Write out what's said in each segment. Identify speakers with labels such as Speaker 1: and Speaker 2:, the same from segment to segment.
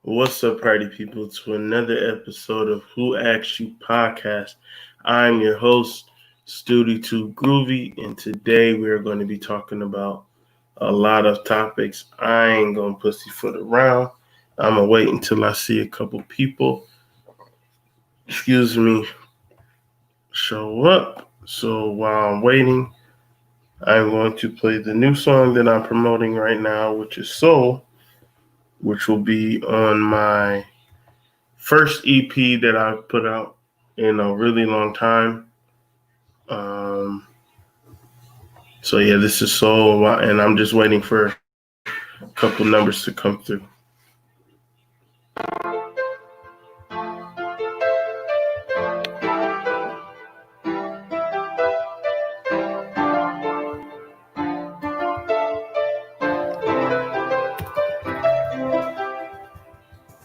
Speaker 1: What's up, party people, to another episode of Who Asked You podcast. I'm your host, Studi 2 Groovy, and today we're going to be talking about a lot of topics. I ain't going to pussyfoot around. I'm going to wait until I see a couple people, excuse me, show up. So while I'm waiting, I'm going to play the new song that I'm promoting right now, which is Soul, which will be on my first EP that I've put out in a really long time. Um, so yeah, this is Soul, and I'm just waiting for a couple numbers to come through.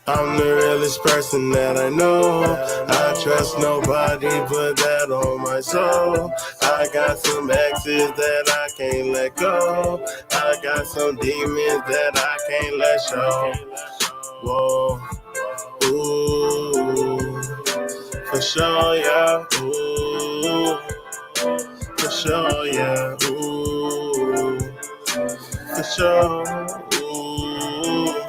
Speaker 1: I'm the realest person that I know. I trust nobody, put that on my soul. I got some exes that I can't let go. I got some demons that I can't let show. Whoa, ooh, for sure, yeah, ooh, for sure, yeah, ooh, for sure, ooh.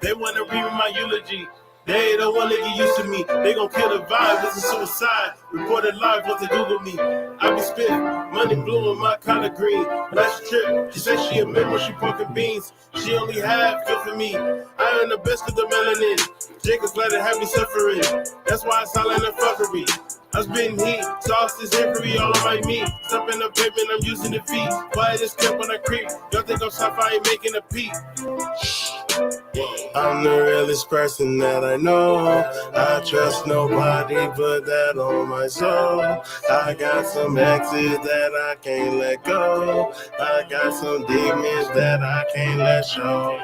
Speaker 1: They wanna read my eulogy. They don't wanna get used to me. They gon' kill the vibe. This is suicide. Reported live once they Google me. I be spitting money blue and my collar green. Last trip, she said she a member, she poking beans. She only had good for me. I am the best of the melanin. Jacob's let it have me suffering. That's why I silent and fuckery. I'm spitting heat, sauce is hickory all on my meat. Step in the pavement, I'm using the feet. Quiet as kept on a creep. Y'all think I'm soft, I ain't making a peep. I'm the realest person that I know. I trust nobody, put that on my soul. I got some exes that I can't let go. I got some demons that I can't let show.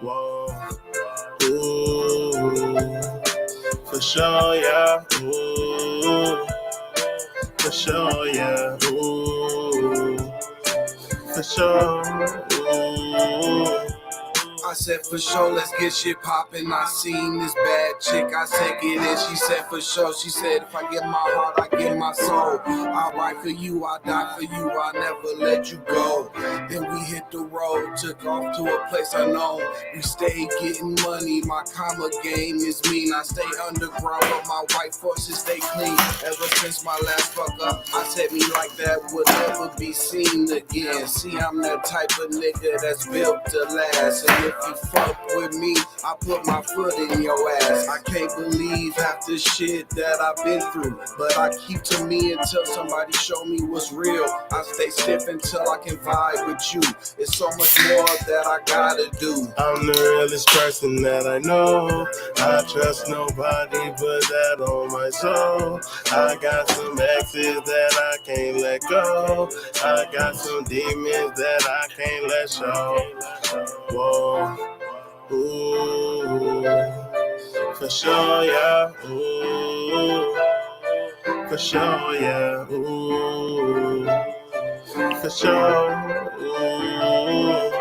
Speaker 1: Whoa, ooh, for sure, yeah, ooh, for sure, yeah, ooh, for sure, ooh.
Speaker 2: I said for sure, let's get shit poppin'. I seen this bad chick, I said get in. She said for sure, she said if I get my heart, I get my soul. I ride for you, I die for you, I never let you go. Then we hit the road, took off to a place unknown. We stayed getting money, my comma game is mean. I stay underground, but my white forces stay clean. Ever since my last fuck up, I said me like that would never be seen again. See, I'm that type of nigga that's built to last. And if you fuck with me, I put my foot in your ass. I can't believe half the shit that I've been through, but I keep to me until somebody show me what's real. I stay stiff until I can vibe with you. It's so much more that I gotta do.
Speaker 1: I'm the realest person that I know. I trust nobody, put that on my soul. I got some exes that I can't let go. I got some demons that I can't let show. Whoa, ooh, for sure, yeah, ooh, for sure, yeah, ooh, for sure, ooh.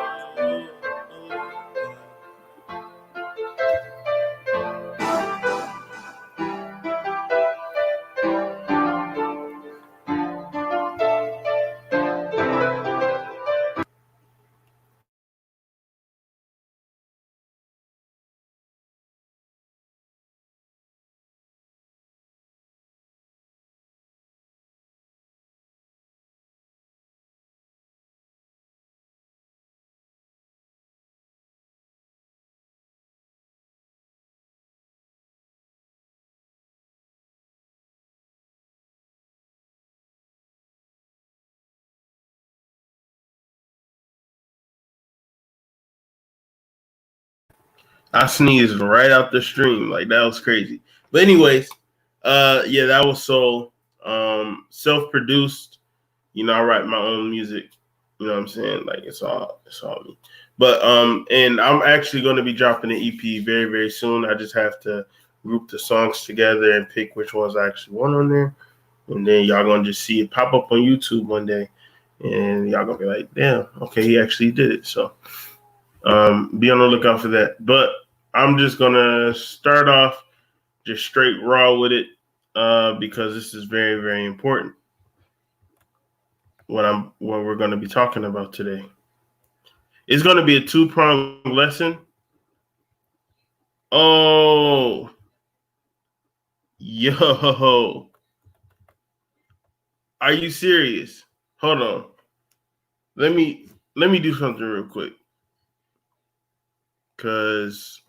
Speaker 1: I sneezed right out the stream. Like that was crazy. But anyways, yeah, that was Soul. Self-produced. You know, I write my own music. You know what I'm saying? Like it's all me. But and I'm actually gonna be dropping an EP very, very soon. I just have to group the songs together and pick which ones I actually want on there. And then y'all gonna just see it pop up on YouTube one day. And y'all gonna be like, damn, okay, he actually did it. So be on the lookout for that. But I'm just gonna start off just straight raw with it because this is very, very important. What we're going to be talking about today. It's going to be a two-pronged lesson. Oh, yo, are you serious? Hold on. Let me do something real quick. Cause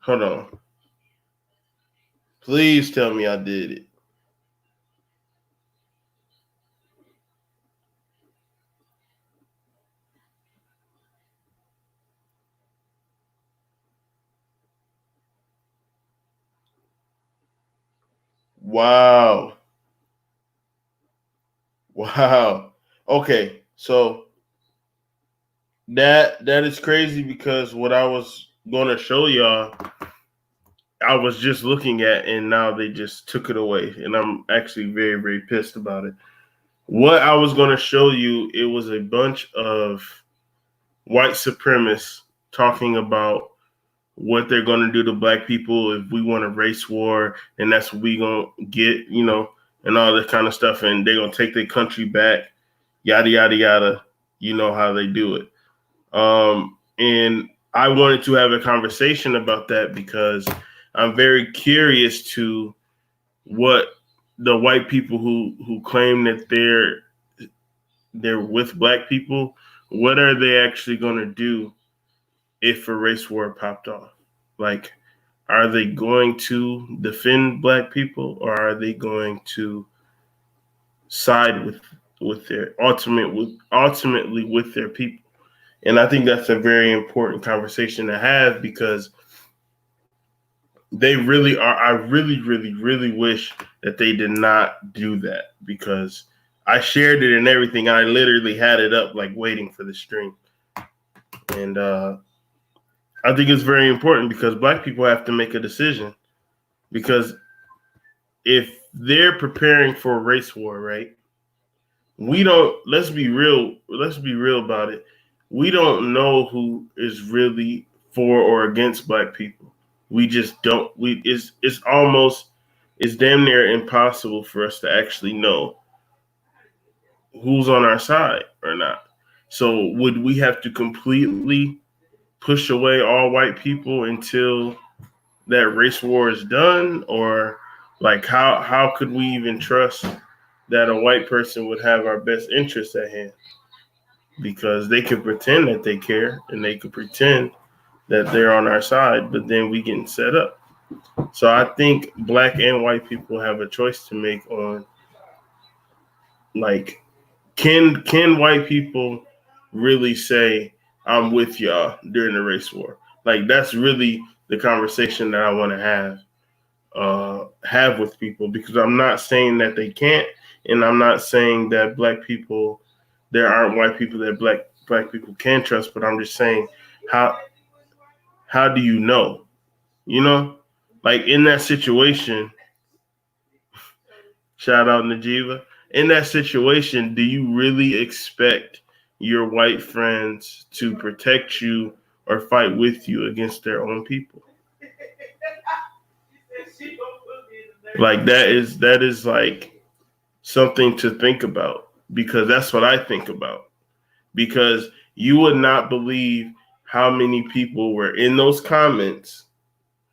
Speaker 1: hold on. Please tell me I did it. Wow. Wow. Okay, so that is crazy because what I was gonna show y'all, I was just looking at, and now they just took it away, and I'm actually very, very pissed about it. What I was gonna show you, it was a bunch of white supremacists talking about what they're gonna do to black people if we want a race war, and that's what we gonna get, and all that kind of stuff, and they're gonna take their country back, yada yada yada. You know how they do it. And I wanted to have a conversation about that because I'm very curious to what the white people who claim that they're with black people, what are they actually going to do if a race war popped off? Like, are they going to defend black people, or are they going to side with their ultimately with their people? And I think that's a very important conversation to have because they really are. I really, really, really wish that they did not do that because I shared it and everything. And I literally had it up like waiting for the stream. And I think it's very important because black people have to make a decision because if they're preparing for a race war, right? Let's be real about it. We don't know who is really for or against black people. We just don't. It's damn near impossible for us to actually know who's on our side or not. So would we have to completely push away all white people until that race war is done, or like how could we even trust that a white person would have our best interests at hand? Because they could pretend that they care and they could pretend that they're on our side, but then we getting set up. So I think black and white people have a choice to make on like can white people really say I'm with y'all during the race war? Like that's really the conversation that I want to have with people because I'm not saying that they can't, and I'm not saying that black people there aren't white people that black people can trust, but I'm just saying how how do you know? You know? Like in that situation, shout out Najiva. In that situation, do you really expect your white friends to protect you or fight with you against their own people? Like that is like something to think about because that's what I think about. Because you would not believe how many people were in those comments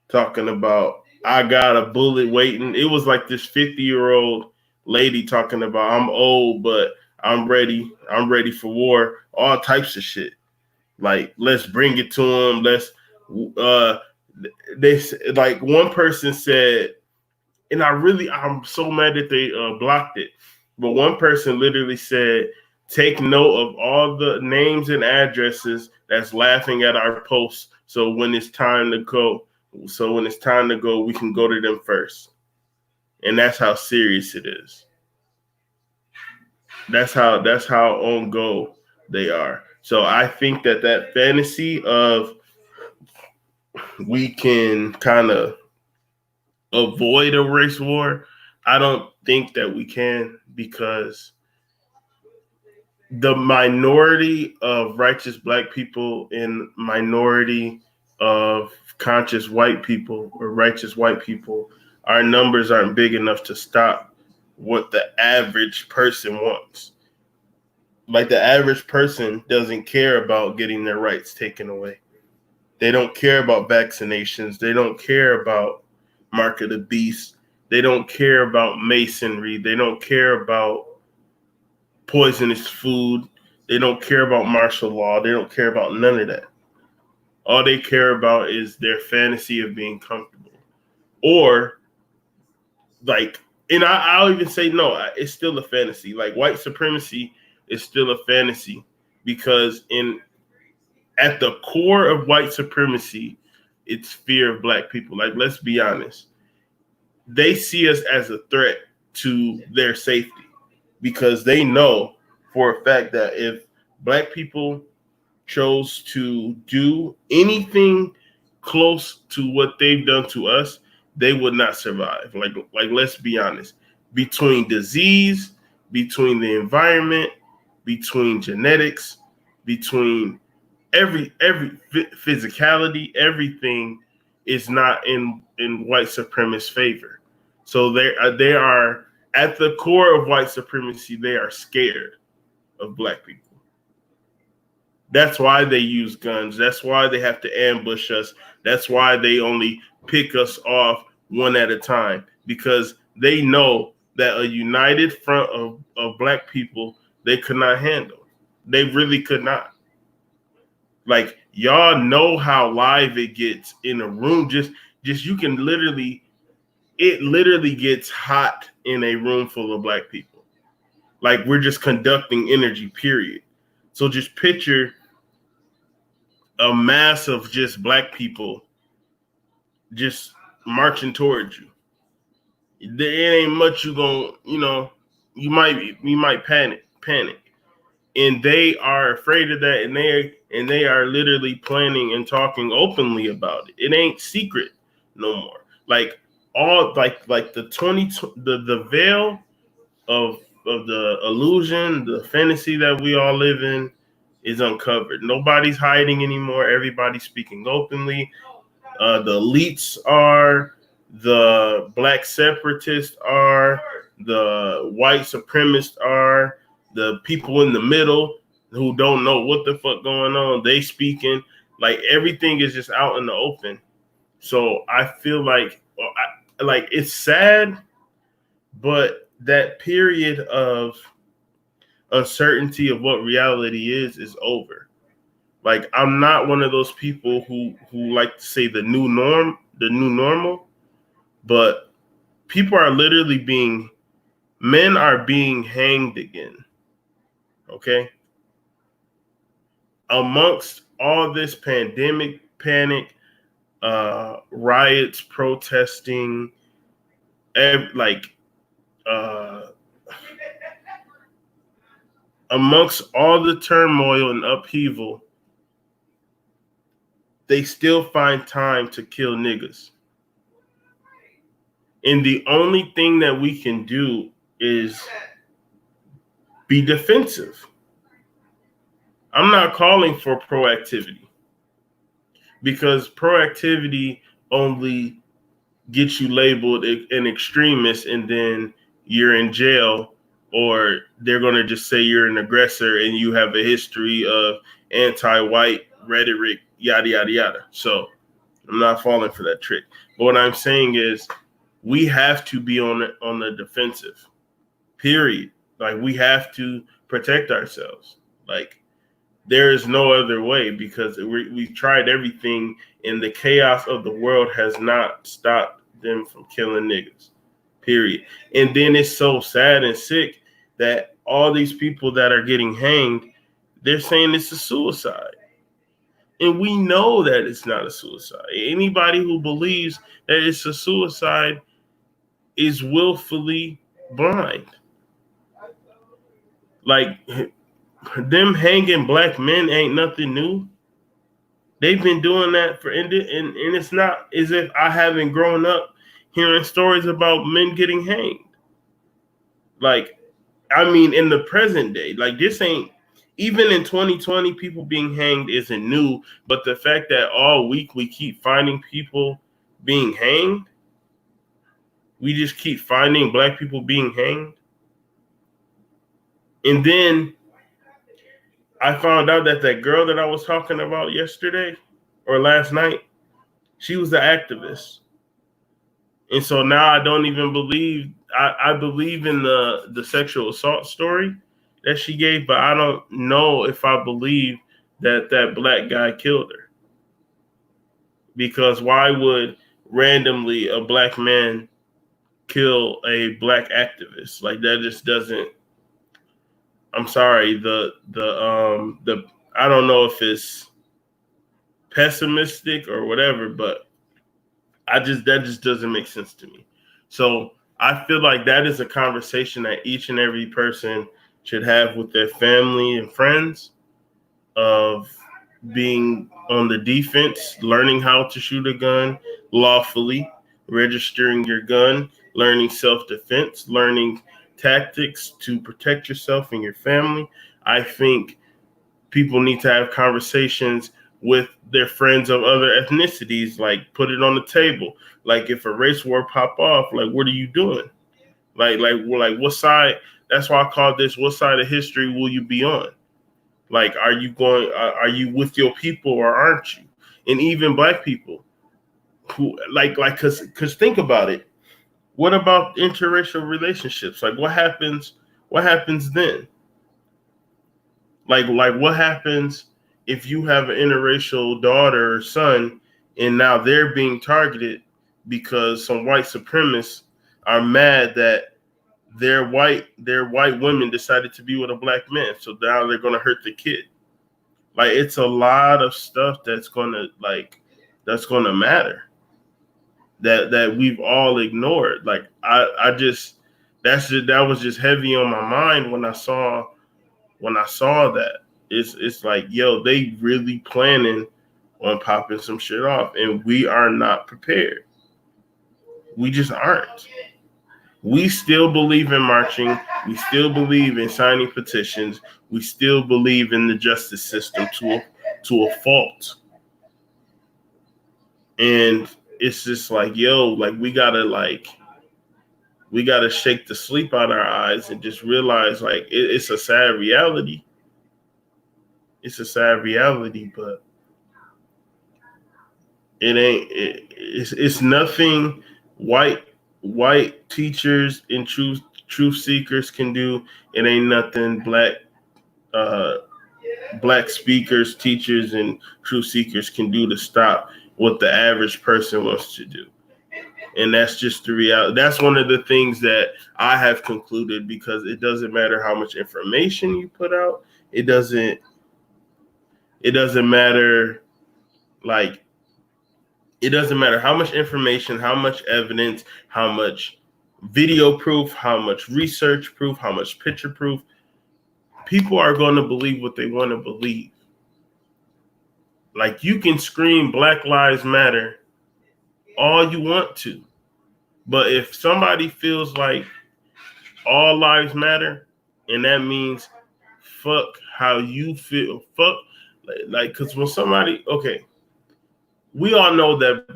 Speaker 1: talking about I got a bullet waiting. It was like this 50-year-old lady talking about I'm old, but I'm ready. I'm ready for war. All types of shit. Like let's bring it to them. Let's. Uh, they like one person said, and I'm so mad that they blocked it. But one person literally said, "Take note of all the names and addresses that's laughing at our posts. So when it's time to go, we can go to them first." And that's how serious it is. That's how on go they are. So I think that fantasy of we can kind of avoid a race war, I don't think that we can because the minority of righteous black people and minority of conscious white people or righteous white people, our numbers aren't big enough to stop what the average person wants. Like the average person doesn't care about getting their rights taken away. They don't care about vaccinations. They don't care about mark of the beast. They don't care about masonry. They don't care about poisonous food. They don't care about martial law. They don't care about none of that. All they care about is their fantasy of being comfortable. Or like, and I'll even say no, it's still a fantasy. Like white supremacy is still a fantasy because at the core of white supremacy, it's fear of black people. Like, let's be honest. They see us as a threat to their safety because they know for a fact that if black people chose to do anything close to what they've done to us, they would not survive. Like let's be honest. Between disease, between the environment, between genetics, between every physicality, everything is not in white supremacist favor. So they are at the core of white supremacy. They are scared of black people. That's why they use guns. That's why they have to ambush us. That's why they only pick us off one at a time, because they know that a united front of black people, they could not handle. They really could not. Like, y'all know how live it gets in a room. Just you can literally, it literally gets hot in a room full of black people. Like, we're just conducting energy, period. So just picture a mass of just black people just marching towards you. There ain't much you gonna, you might panic. And they are afraid of that, and they are literally planning and talking openly about it. It ain't secret no more. Like all like the veil of the illusion, the fantasy that we all live in is uncovered. Nobody's hiding anymore. Everybody's speaking openly. The elites are, the black separatists are, the white supremacists are, the people in the middle who don't know what the fuck going on, they speaking. Like, everything is just out in the open. So I feel like it's sad, but that period of uncertainty of what reality is over. Like, I'm not one of those people who like to say the new normal, but people are literally men are being hanged again. Okay? Amongst all this pandemic panic, riots, protesting, amongst all the turmoil and upheaval, they still find time to kill niggas. And the only thing that we can do is be defensive. I'm not calling for proactivity, because proactivity only gets you labeled an extremist, and then you're in jail, or they're going to just say you're an aggressor and you have a history of anti-white rhetoric, yada, yada, yada. So I'm not falling for that trick. But what I'm saying is we have to be on the defensive, period. Like, we have to protect ourselves. Like, there is no other way, because we've tried everything, and the chaos of the world has not stopped them from killing niggas, period. And then it's so sad and sick that all these people that are getting hanged, they're saying it's a suicide. And we know that it's not a suicide. Anybody who believes that it's a suicide is willfully blind. Like, them hanging black men ain't nothing new. They've been doing that and it's not as if I haven't grown up hearing stories about men getting hanged. Like, I mean, in the present day, like, this ain't even in 2020, people being hanged isn't new, but the fact that all week we keep finding people being hanged, we just keep finding black people being hanged. And then I found out that girl that I was talking about yesterday or last night, she was an activist. And so now I don't even believe, I believe in the sexual assault story that she gave, but I don't know if I believe that black guy killed her. Because why would randomly a black man kill a black activist? Like, that just doesn't, I'm sorry, the I don't know if it's pessimistic or whatever, but that just doesn't make sense to me. So I feel like that is a conversation that each and every person should have with their family and friends, of being on the defense, learning how to shoot a gun lawfully, registering your gun, learning self-defense, learning tactics to protect yourself and your family. I think people need to have conversations with their friends of other ethnicities, like put it on the table. Like, if a race war pop off, like, what are you doing? Like what side? That's why I call this, what side of history will you be on? Like, are you with your people or aren't you? And even black people who cause think about it. What about interracial relationships? Like, what happens then? Like what happens if you have an interracial daughter or son and now they're being targeted because some white supremacists are mad that their white women decided to be with a black man, so now they're going to hurt the kid. Like, it's a lot of stuff that's going to matter that we've all ignored. Like, that was just heavy on my mind when I saw that. It's like, yo, they really planning on popping some shit off, and we are not prepared. We just aren't. We still believe in marching. We still believe in signing petitions. We still believe in the justice system to a fault. And it's just like, yo, like, we gotta shake the sleep out our eyes and just realize, like, it's a sad reality. It's a sad reality, but it's nothing white teachers and truth seekers can do. It ain't nothing black speakers, teachers, and truth seekers can do to stop what the average person wants to do. And that's just the reality. That's one of the things that I have concluded, because it doesn't matter how much information you put out. It doesn't matter, like, it doesn't matter how much information, how much evidence, how much video proof, how much research proof, how much picture proof. People are going to believe what they want to believe. Like, you can scream Black Lives Matter all you want to, but if somebody feels like all lives matter, and that means fuck how you feel, fuck, like, because when somebody, okay, we all know that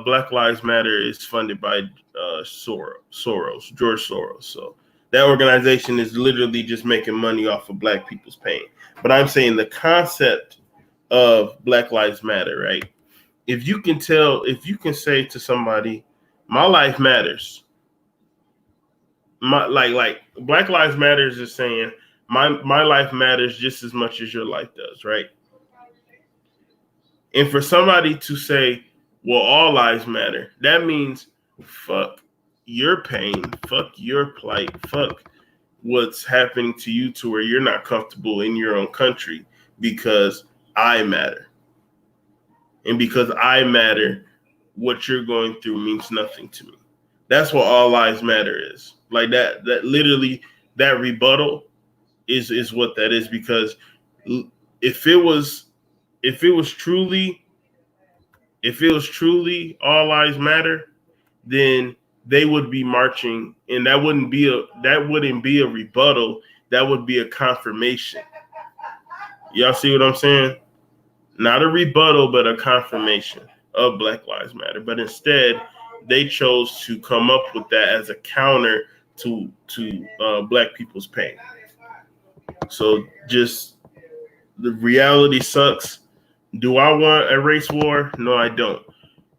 Speaker 1: Black Lives Matter is funded by George Soros. So that organization is literally just making money off of black people's pain. But I'm saying the concept of Black Lives Matter, right? If you can say to somebody, my life matters. Like Black Lives Matter is just saying my life matters just as much as your life does, right? And for somebody to say, well, all lives matter, that means fuck your pain, fuck your plight, fuck what's happening to you to where you're not comfortable in your own country, because I matter. And because I matter, what you're going through means nothing to me. That's what all lives matter is. Like, that literally, that rebuttal is what that is. Because if it was truly all lives matter, then they would be marching, and that wouldn't be a rebuttal. That would be a confirmation. Y'all see what I'm saying? Not a rebuttal, but a confirmation of Black Lives Matter. But instead, they chose to come up with that as a counter to Black people's pain. So just the reality sucks. Do I want a race war? No, I don't.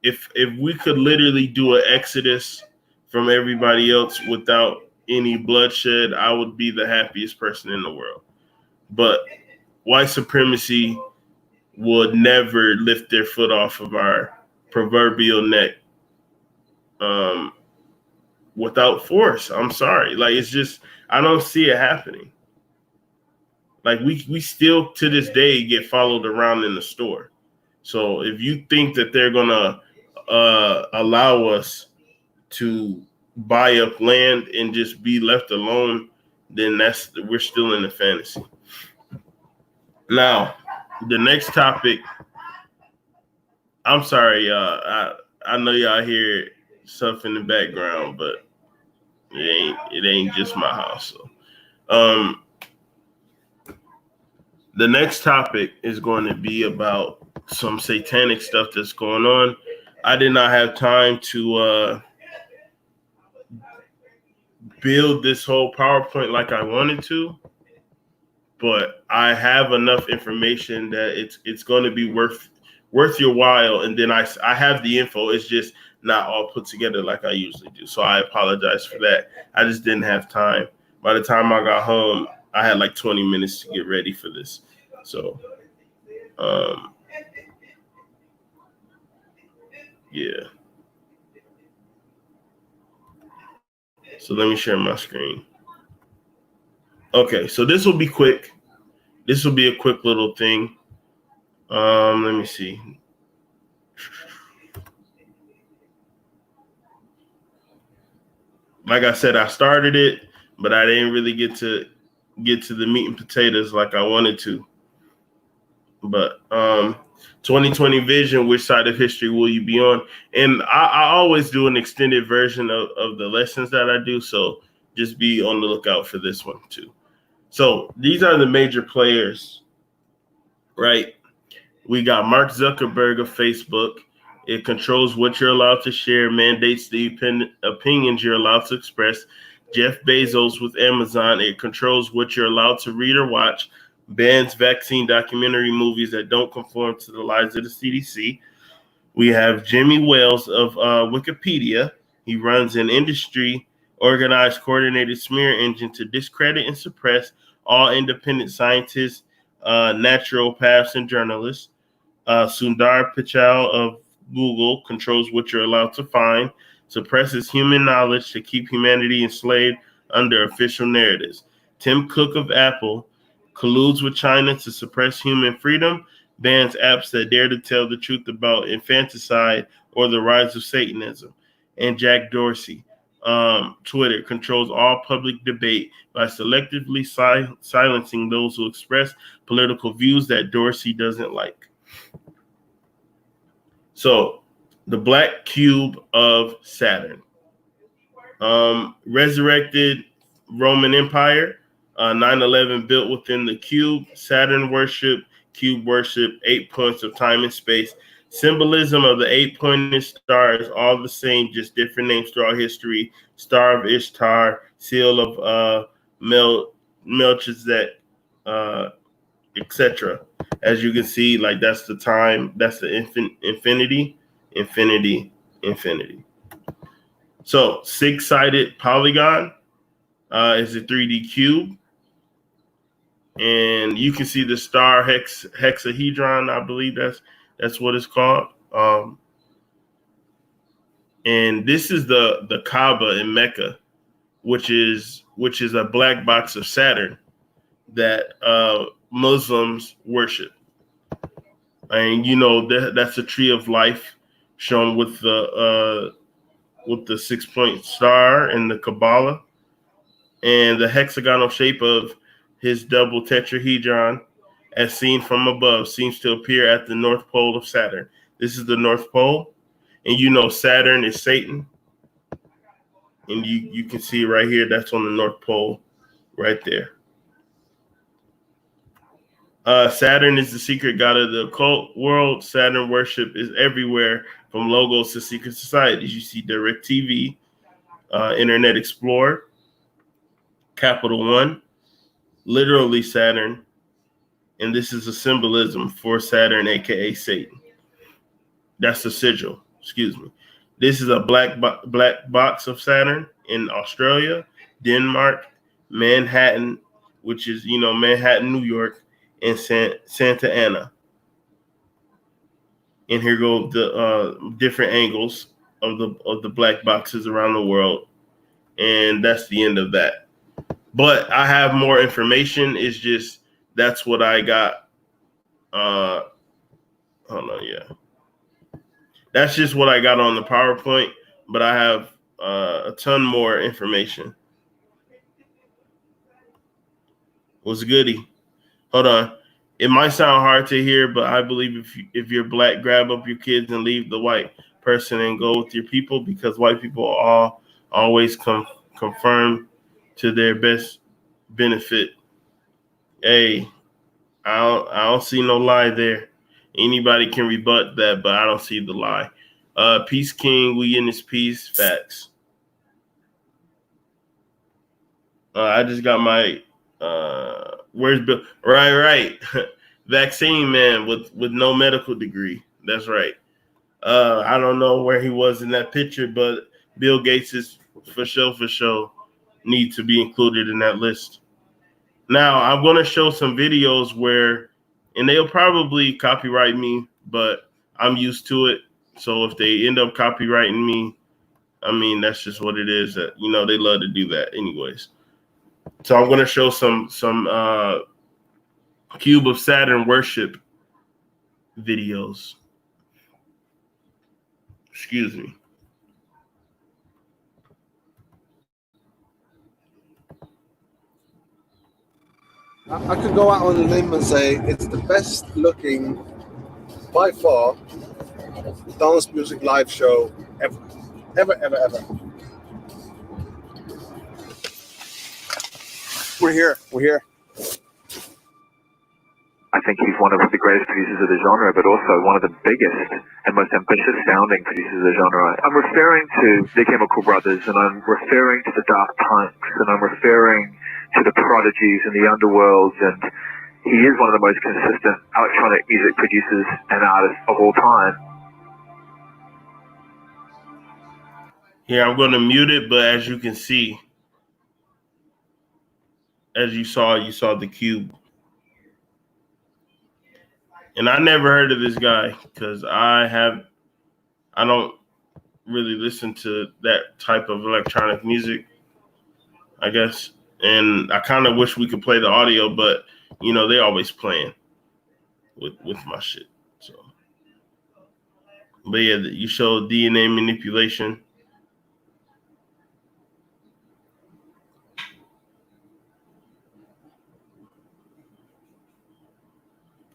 Speaker 1: If we could literally do an exodus from everybody else without any bloodshed, I would be the happiest person in the world. But white supremacy would never lift their foot off of our proverbial neck without force. I'm sorry. Like, it's just, I don't see it happening. Like, we still to this day get followed around in the store. So if you think that they're going to allow us to buy up land and just be left alone, then we're still in the fantasy. Now, the next topic, I'm sorry, I know y'all hear stuff in the background, but it ain't just my house. So, the next topic is going to be about some satanic stuff that's going on. I did not have time to build this whole PowerPoint like I wanted to, but I have enough information that it's going to be worth your while. And then I have the info. It's just not all put together like I usually do. So I apologize for that. I just didn't have time. By the time I got home, I had like 20 minutes to get ready for this. So, yeah. So let me share my screen. Okay, so this will be quick. This will be a quick little thing. Let me see. Like I said, I started it, but I didn't really get to the meat and potatoes like I wanted to. But 2020 vision, which side of history will you be on? And I always do an extended version of the lessons that I do. So just be on the lookout for this one too. So these are the major players, right? We got Mark Zuckerberg of Facebook. It controls what you're allowed to share, mandates the opinions you're allowed to express. Jeff Bezos with Amazon. It controls what you're allowed to read or watch, bans vaccine documentary movies that don't conform to the lies of the CDC. We have Jimmy Wales of Wikipedia. He runs an industry organized, coordinated smear engine to discredit and suppress all independent scientists, naturopaths, and journalists. Sundar Pichai of Google controls what you're allowed to find, suppresses human knowledge to keep humanity enslaved under official narratives. Tim Cook of Apple colludes with China to suppress human freedom, bans apps that dare to tell the truth about infanticide or the rise of Satanism. And Jack Dorsey, Twitter, controls all public debate by selectively silencing those who express political views that Dorsey doesn't like. So, the black cube of Saturn. Resurrected Roman Empire, 9/11 built within the cube, Saturn worship, cube worship, 8 points of time and space. Symbolism of the 8-pointed star is all the same, just different names throughout history. Star of Ishtar, seal of Melchizedek, etc. As you can see, like that's the time, that's the infinity. So 6-sided polygon is a 3D cube. And you can see the star hexahedron, I believe that's what it's called. And this is the Kaaba in Mecca, which is a black box of Saturn that Muslims worship. And you know that's a tree of life shown with the 6-point star in the Kabbalah, and the hexagonal shape of his double tetrahedron, as seen from above, seems to appear at the North Pole of Saturn. This is the North Pole, and you know Saturn is Satan, and you can see right here, that's on the North Pole, right there. Saturn is the secret god of the occult world. Saturn worship is everywhere, from logos to secret societies. You see DirecTV, Internet Explorer, Capital One, literally Saturn, and this is a symbolism for Saturn, aka Satan. That's the sigil. Excuse me. This is a black box of Saturn in Australia, Denmark, Manhattan, which is Manhattan, New York, and Santa Ana. And here go the different angles of the black boxes around the world, and that's the end of that. But I have more information. It's just that's what I got. Hold on, yeah. That's just what I got on the PowerPoint, but I have a ton more information. What's goody? Hold on. It might sound hard to hear, but I believe if you're black, grab up your kids and leave the white person and go with your people, because white people always confirm to their best benefit. Hey, I don't see no lie there. Anybody can rebut that, but I don't see the lie. Peace King, we in this peace. Facts. I just got my where's Bill? Right. Vaccine man with no medical degree. That's right. I don't know where he was in that picture, but Bill Gates is for sure need to be included in that list. Now I'm going to show some videos where, and they'll probably copyright me, but I'm used to it. So if they end up copyrighting me, I mean, that's just what it is. That they love to do that anyways. So I'm going to show some Cube of Saturn worship videos. Excuse me.
Speaker 3: I could go out on a limb and say it's the best looking, by far, dance music live show ever. We're here.
Speaker 4: I think he's one of the greatest producers of the genre, but also one of the biggest and most ambitious sounding producers of the genre. I'm referring to the Chemical Brothers, and I'm referring to the Daft Punks, and I'm referring to the Prodigies and the Underworlds, and he is one of the most consistent electronic music producers and artists of all time.
Speaker 1: Here, I'm going to mute it, but as you can see, as you saw the Cube. And I never heard of this guy because I don't really listen to that type of electronic music, I guess. And I kind of wish we could play the audio, but they always playing with my shit. So, but yeah, you show DNA manipulation.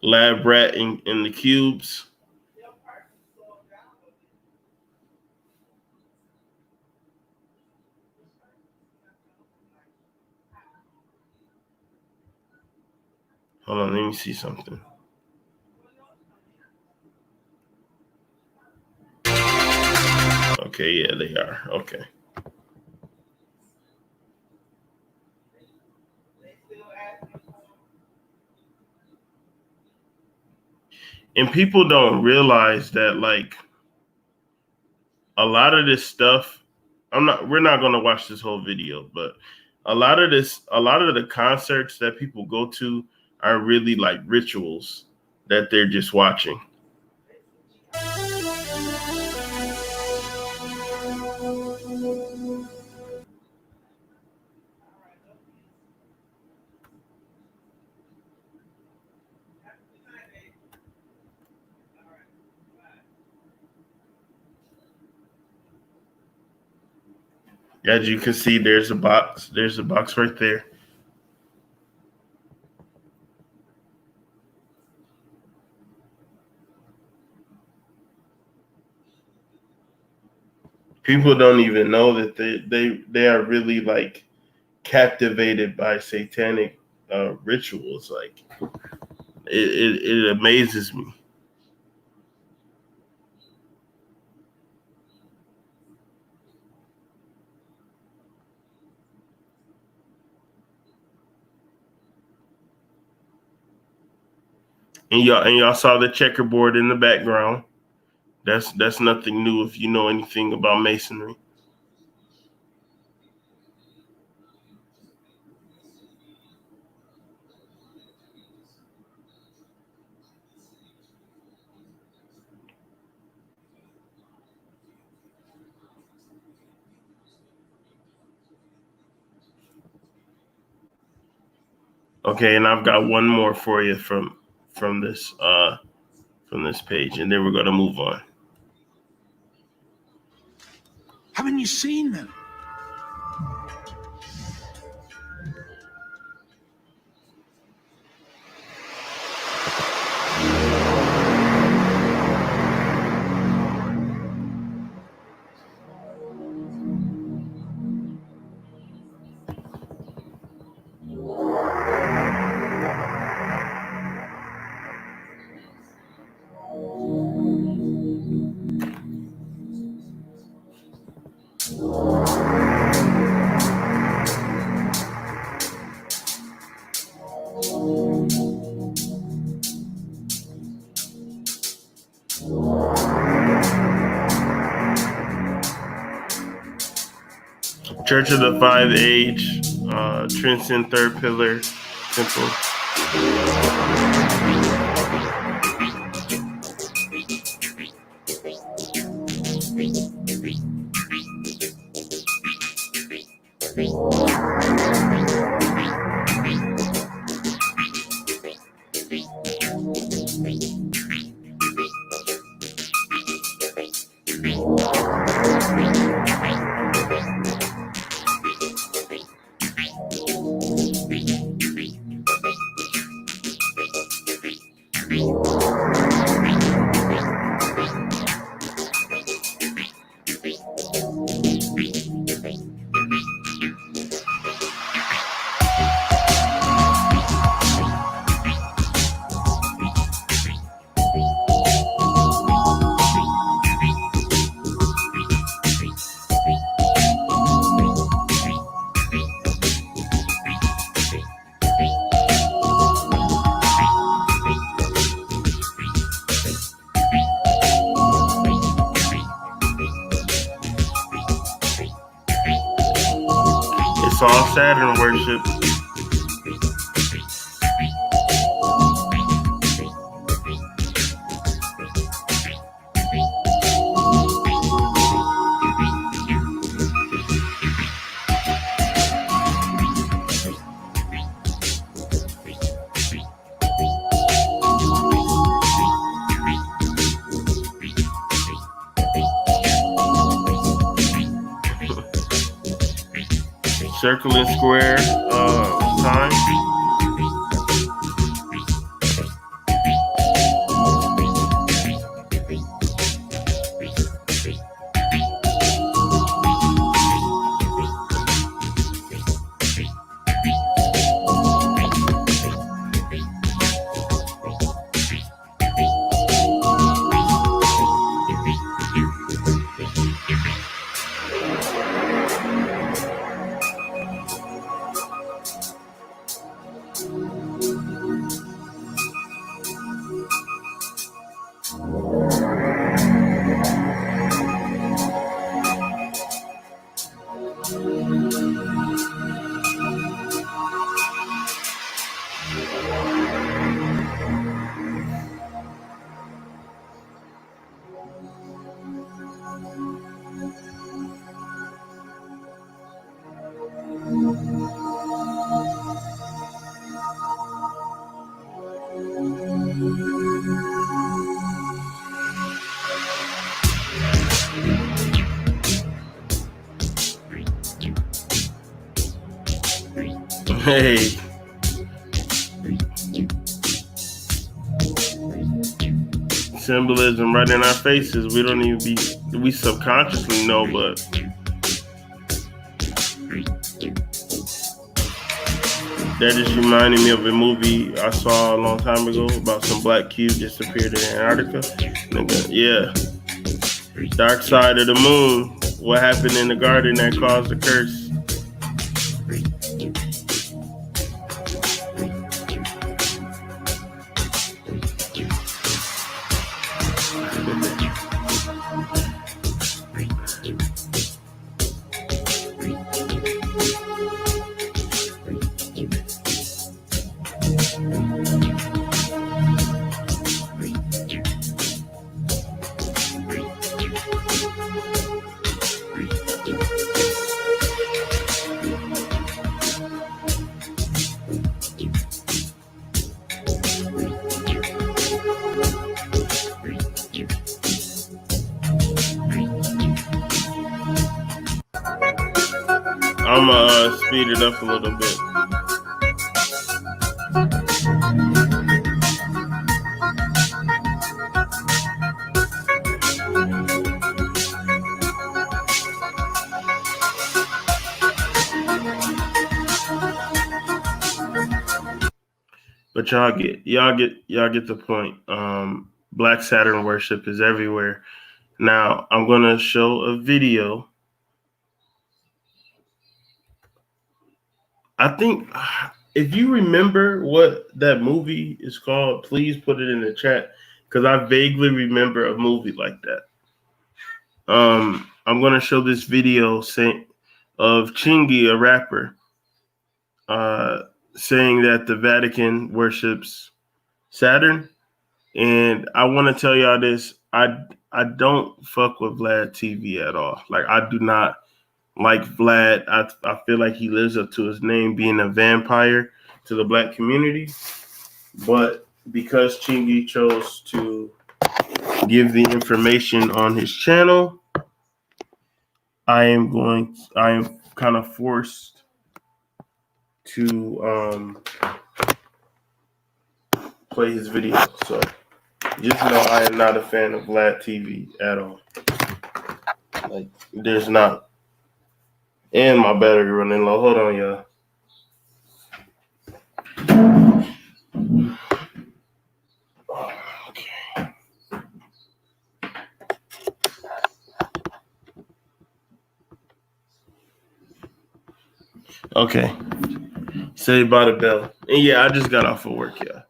Speaker 1: Lab rat in the cubes. Hold on, let me see something. Okay, yeah, they are. Okay. And people don't realize that, like, a lot of this stuff, we're not going to watch this whole video, but a lot of the concerts that people go to are really like rituals that they're just watching. As you can see, there's a box. There's a box right there. People don't even know that they are really like captivated by satanic rituals. Like It amazes me. And y'all saw the checkerboard in the background. That's nothing new if you know anything about masonry. Okay, and I've got one more for you from this page, and then we're gonna move on.
Speaker 5: Haven't you seen them?
Speaker 1: Church of the Five Age, Trenton Third Pillar Temple. It's all Saturn worship. Circle and square sign. Hey. Symbolism right in our faces. We don't even we subconsciously know, but That just reminded me of a movie I saw a long time ago about some black cube disappeared in Antarctica. Nigga, yeah. Dark Side of the Moon. What happened in the garden that caused the curse? I'm gonna speed it up a little bit. But y'all get the point. Black Saturn worship is everywhere. Now I'm gonna show a video. I think if you remember what that movie is called, please put it in the chat because I vaguely remember a movie like that. I'm gonna show this video of Chingy, a rapper, saying that the Vatican worships Saturn, and I want to tell y'all this: I don't fuck with Vlad TV at all. Like I do not like Vlad. I feel like he lives up to his name, being a vampire to the black community. But because Chingy chose to give the information on his channel, I am kind of forced to play his video. So just know I am not a fan of Vlad TV at all. Like there's not. And my battery running low. Hold on, y'all. Okay. Okay. Saved by the bell. And yeah, I just got off of work, yeah.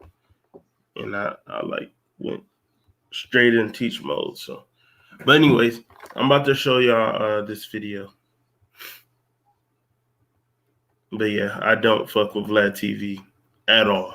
Speaker 1: And I like went straight in teach mode. So, but anyways, I'm about to show y'all this video. But yeah, I don't fuck with Vlad TV at all.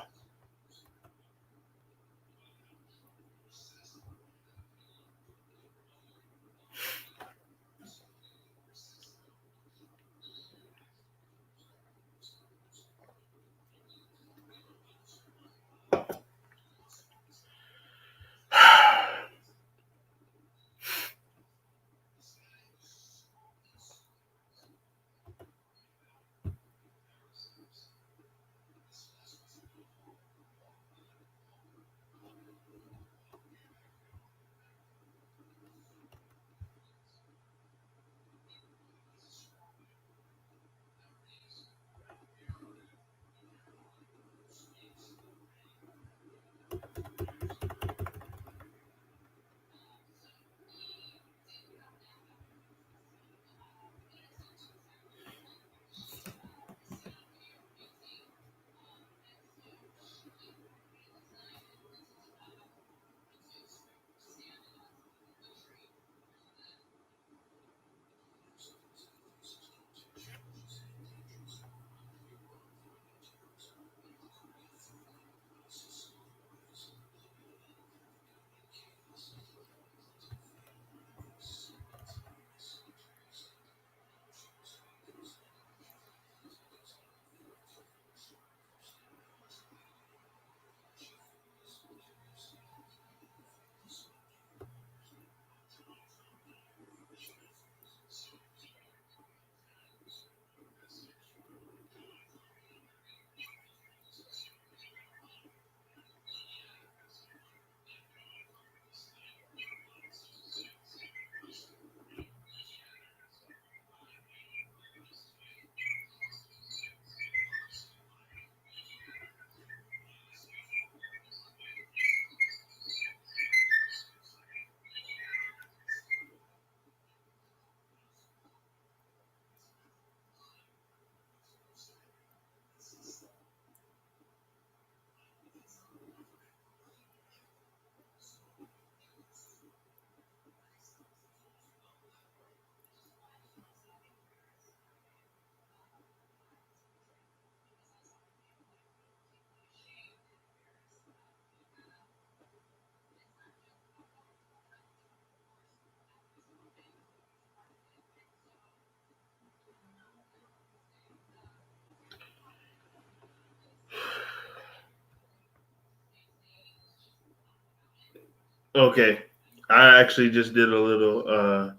Speaker 1: Okay. I actually just did a little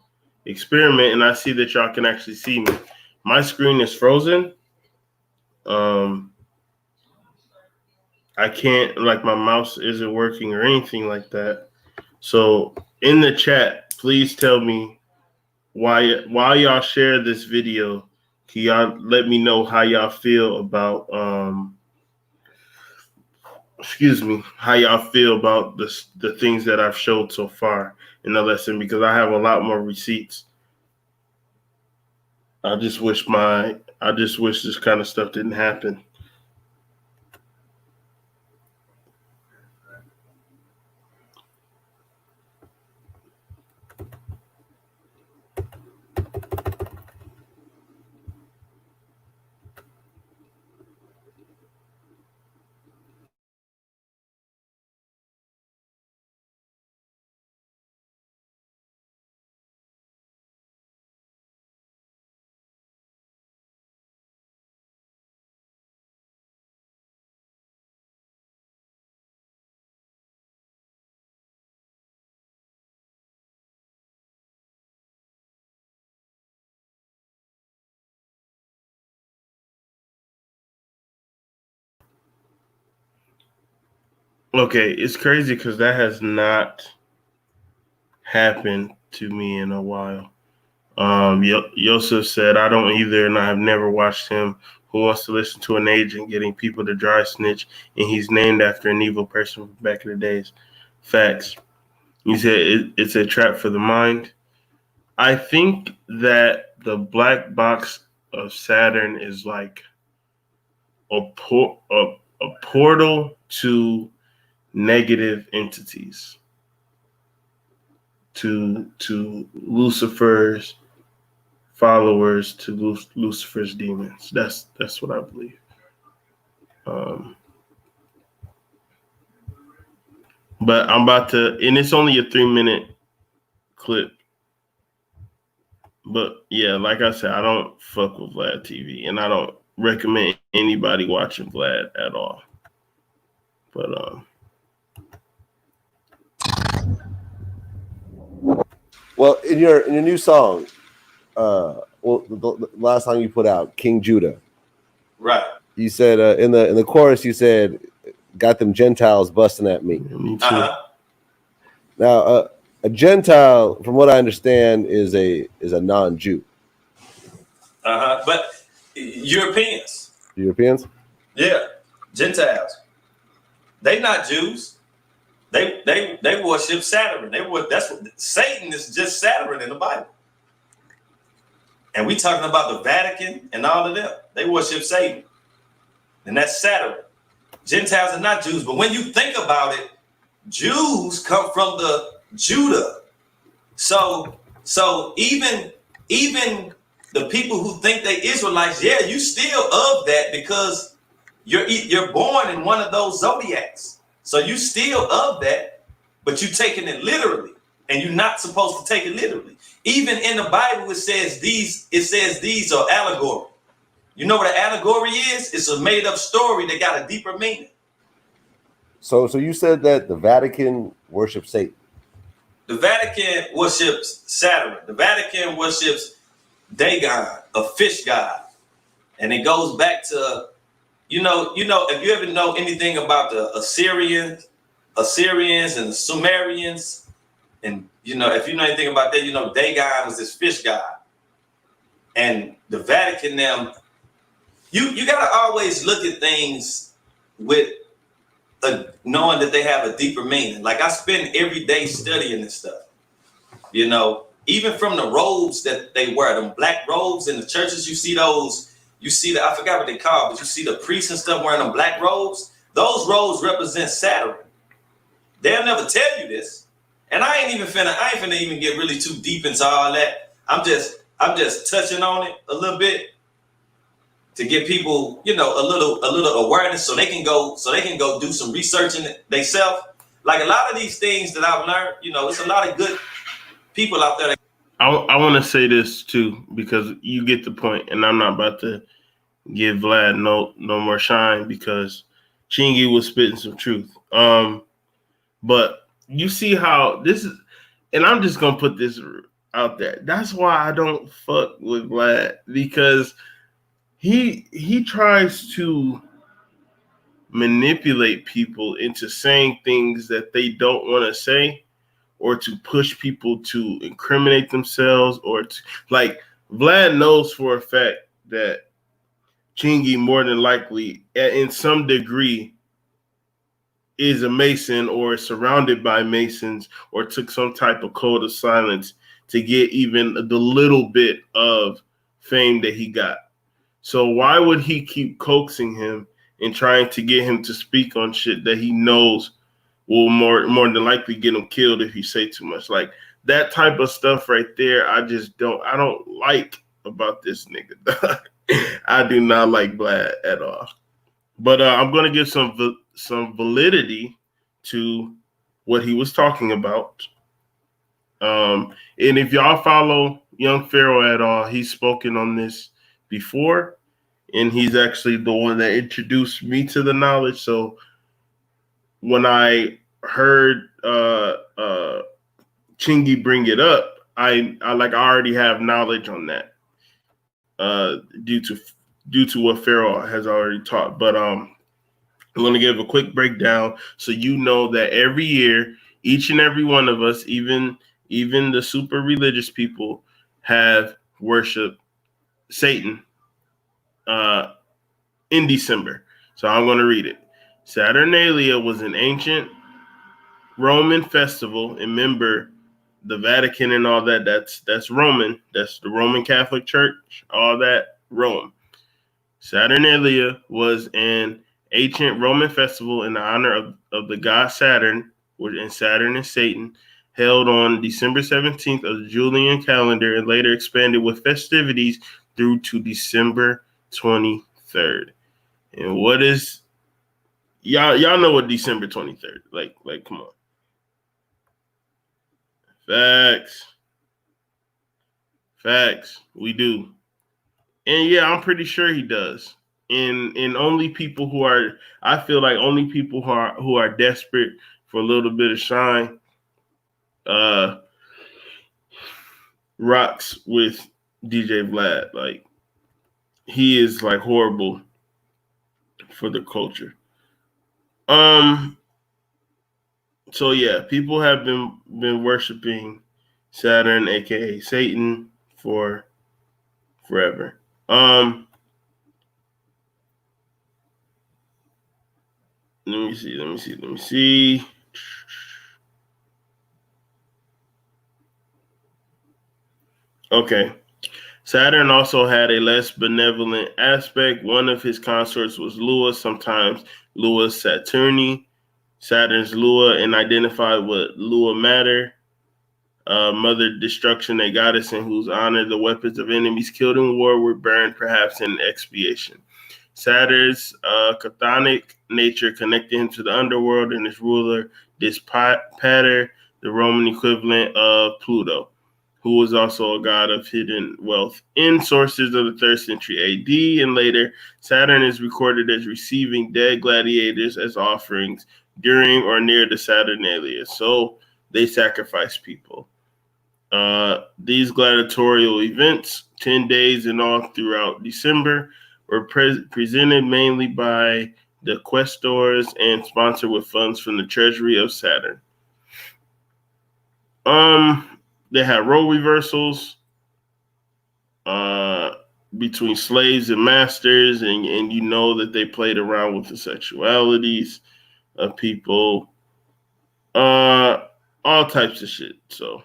Speaker 1: experiment, and I see that y'all can actually see me. My screen is frozen. I can't, like, my mouse isn't working or anything like that. So in the chat, please tell me while y'all share this video, can y'all let me know how y'all feel about how y'all feel about the things that I've showed so far in the lesson, because I have a lot more receipts. I just wish this kind of stuff didn't happen. Okay, it's crazy because that has not happened to me in a while. Yosef said, I don't either, and I've never watched him. Who wants to listen to an agent getting people to dry snitch, and he's named after an evil person from back in the days? Facts. You said it's a trap for the mind. I think that the black box of Saturn is like a portal to negative entities, to Lucifer's followers, to Lucifer's demons. That's what I believe. But I'm about to, and it's only a 3-minute clip. But yeah, like I said, I don't fuck with Vlad TV, and I don't recommend anybody watching Vlad at all. But
Speaker 3: Well, in your new song, the last song you put out, King Judah,
Speaker 6: Right.
Speaker 3: you said in the chorus, you said, "Got them Gentiles busting at me."
Speaker 1: me too.
Speaker 3: Now, a Gentile, from what I understand, is a non-Jew.
Speaker 6: But Europeans.
Speaker 3: Europeans?
Speaker 6: Yeah. Gentiles. They not Jews. They worship Saturn. That's what Satan is, just Saturn in the Bible. And we talking about the Vatican and all of them. They worship Satan. And that's Saturn. Gentiles are not Jews. But when you think about it, Jews come from the Judah. So even the people who think they Israelites, yeah, you still of that because you're born in one of those zodiacs. So you still of that, but you taking it literally, and you're not supposed to take it literally. Even in the Bible, it says these are allegory. You know what an allegory is? It's a made up story that got a deeper meaning.
Speaker 3: So you said that the Vatican worships Satan.
Speaker 6: The Vatican worships Saturn. The Vatican worships Dagon, a fish god. And it goes back to, you know, if you ever know anything about the Assyrians and the Sumerians, and if you know anything about that, Dagon was this fish god. And the Vatican, you gotta always look at things with knowing that they have a deeper meaning. Like I spend every day studying this stuff. Even from the robes that they wear, them black robes in the churches, you see I forgot what they call, but you see the priests and stuff wearing them black robes. Those robes represent Saturn. They'll never tell you this. And I ain't finna even get really too deep into all that. I'm just touching on it a little bit to give people, a little awareness so they can go do some researching themselves. Like a lot of these things that I've learned, it's a lot of good people out there.
Speaker 1: I want to say this too, because you get the point, and I'm not about to give Vlad no more shine because Chingy was spitting some truth. But you see how this is, and I'm just gonna put this out there. That's why I don't fuck with Vlad, because he tries to manipulate people into saying things that they don't want to say, or to push people to incriminate themselves, or to, like, Vlad knows for a fact that Chingy more than likely, in some degree, is a Mason or surrounded by Masons, or took some type of code of silence to get even the little bit of fame that he got. So why would he keep coaxing him and trying to get him to speak on shit that he knows will more than likely get him killed if you say too much? Like, that type of stuff right there, I don't like about this nigga. I do not like Vlad at all. But I'm going to give some validity to what he was talking about. And if y'all follow Young Pharaoh at all, he's spoken on this before, and he's actually the one that introduced me to the knowledge. So when I heard Chingy bring it up, I already have knowledge on that, due to what Pharaoh has already taught. But I'm going to give a quick breakdown so you know that every year, each and every one of us, even the super religious people, have worshiped Satan in December. So I'm going to read it. Saturnalia was an ancient Roman festival, and remember, the Vatican and all that, that's Roman. That's the Roman Catholic Church, all that, Rome. Saturnalia was an ancient Roman festival in the honor of the god Saturn, and Saturn is Satan, held on December 17th of the Julian calendar, and later expanded with festivities through to December 23rd. And what is, y'all know what December 23rd, like come on. Facts. We do. And yeah, I'm pretty sure he does. And only people who are, I feel like only people who are desperate for a little bit of shine rocks with DJ Vlad. Like, he is like horrible for the culture. So yeah, people have been worshiping Saturn, aka Satan, for forever. Let me see. Okay. Saturn also had a less benevolent aspect. One of his consorts was Lua, sometimes Lua Saturni, Saturn's Lua, and identified with Lua Mater, Mother Destruction, a goddess in whose honor the weapons of enemies killed in war were burned, perhaps in expiation. Saturn's chthonic nature connected him to the underworld, and his ruler, Dispater, the Roman equivalent of Pluto, who was also a god of hidden wealth. In sources of the 3rd century AD and later, Saturn is recorded as receiving dead gladiators as offerings during or near the Saturnalia. So they sacrifice people. These gladiatorial events, 10 days in all throughout December, were presented mainly by the questors and sponsored with funds from the treasury of Saturn. They had role reversals between slaves and masters, and you know that they played around with the sexualities of people, all types of shit. So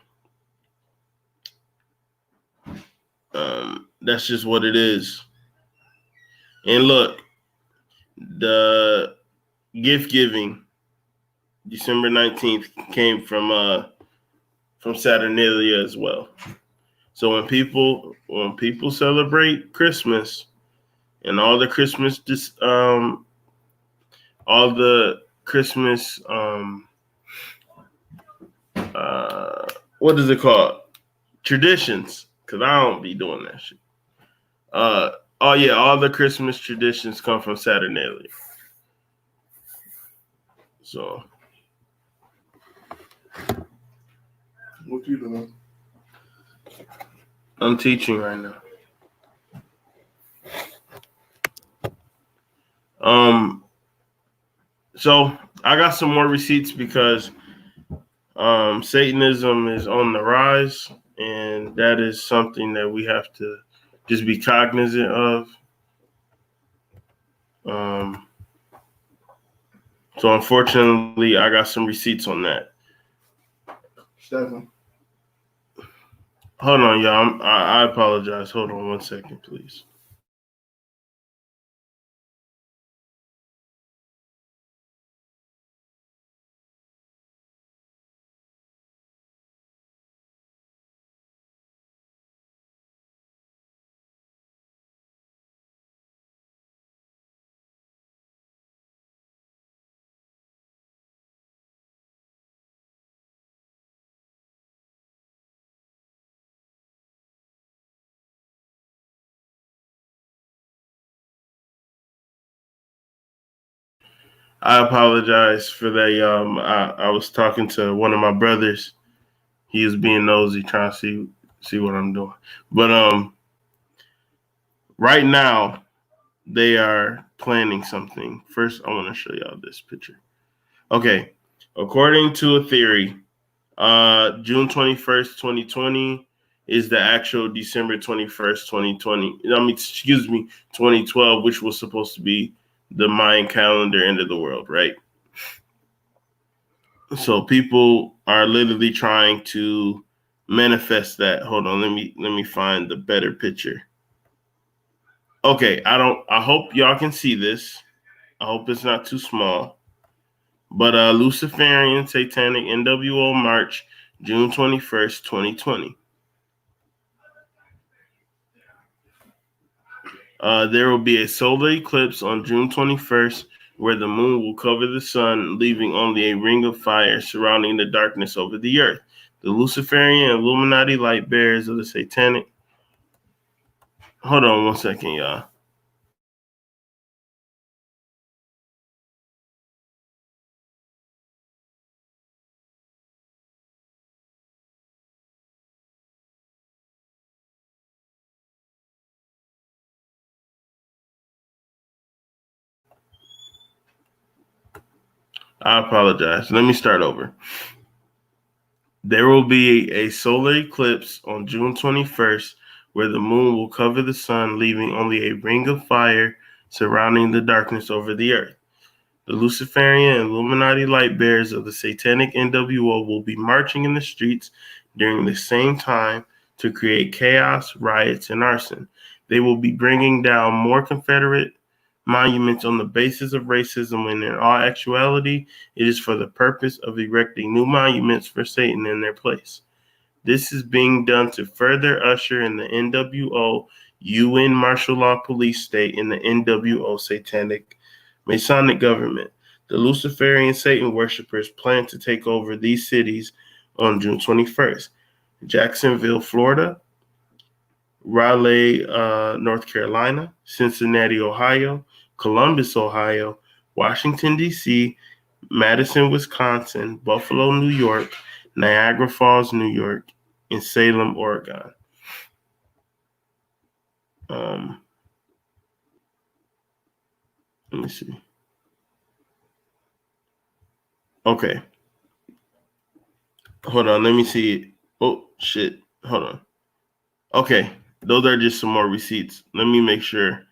Speaker 1: that's just what it is. And look, the gift giving, December 19th, came from Saturnalia as well. So when people celebrate Christmas and all the Christmas what is it called? Traditions, because I don't be doing that shit. All the Christmas traditions come from Saturnalia. So
Speaker 3: What you doing?
Speaker 1: I'm teaching right now. So I got some more receipts because Satanism is on the rise, and that is something that we have to just be cognizant of. So unfortunately, I got some receipts on that.
Speaker 3: Stephen.
Speaker 1: Hold on, y'all. I apologize. Hold on 1 second, please. I apologize for that, y'all. I was talking to one of my brothers. He was being nosy, trying to see what I'm doing. But right now they are planning something. First, I want to show y'all this picture. Okay, according to a theory, June 21st, 2020 is the actual December 21st, 2020. 2012, which was supposed to be the Mayan calendar end of the world, right? So people are literally trying to manifest that. Hold on, let me find the better picture. Okay, I hope y'all can see this. I hope it's not too small. But Luciferian Satanic NWO March, June 21st, 2020. There will be a solar eclipse on June 21st where the moon will cover the sun, leaving only a ring of fire surrounding the darkness over the earth. The Luciferian and Illuminati light bearers of the Satanic. Hold on 1 second, y'all. I apologize. Let me start over. There will be a solar eclipse on June 21st where the moon will cover the sun, leaving only a ring of fire surrounding the darkness over the earth. The Luciferian and Illuminati light bearers of the Satanic NWO will be marching in the streets during the same time to create chaos, riots, and arson. They will be bringing down more Confederate monuments on the basis of racism, when in all actuality, it is for the purpose of erecting new monuments for Satan in their place. This is being done to further usher in the NWO UN martial law police state in the NWO Satanic Masonic government. The Luciferian Satan worshippers plan to take over these cities on June 21st. Jacksonville, Florida, Raleigh, North Carolina, Cincinnati, Ohio, Columbus, Ohio, Washington, D.C., Madison, Wisconsin, Buffalo, New York, Niagara Falls, New York, and Salem, Oregon. Let me see. Okay. Hold on. Let me see it. Oh, shit. Hold on. Okay. Those are just some more receipts. Let me make sure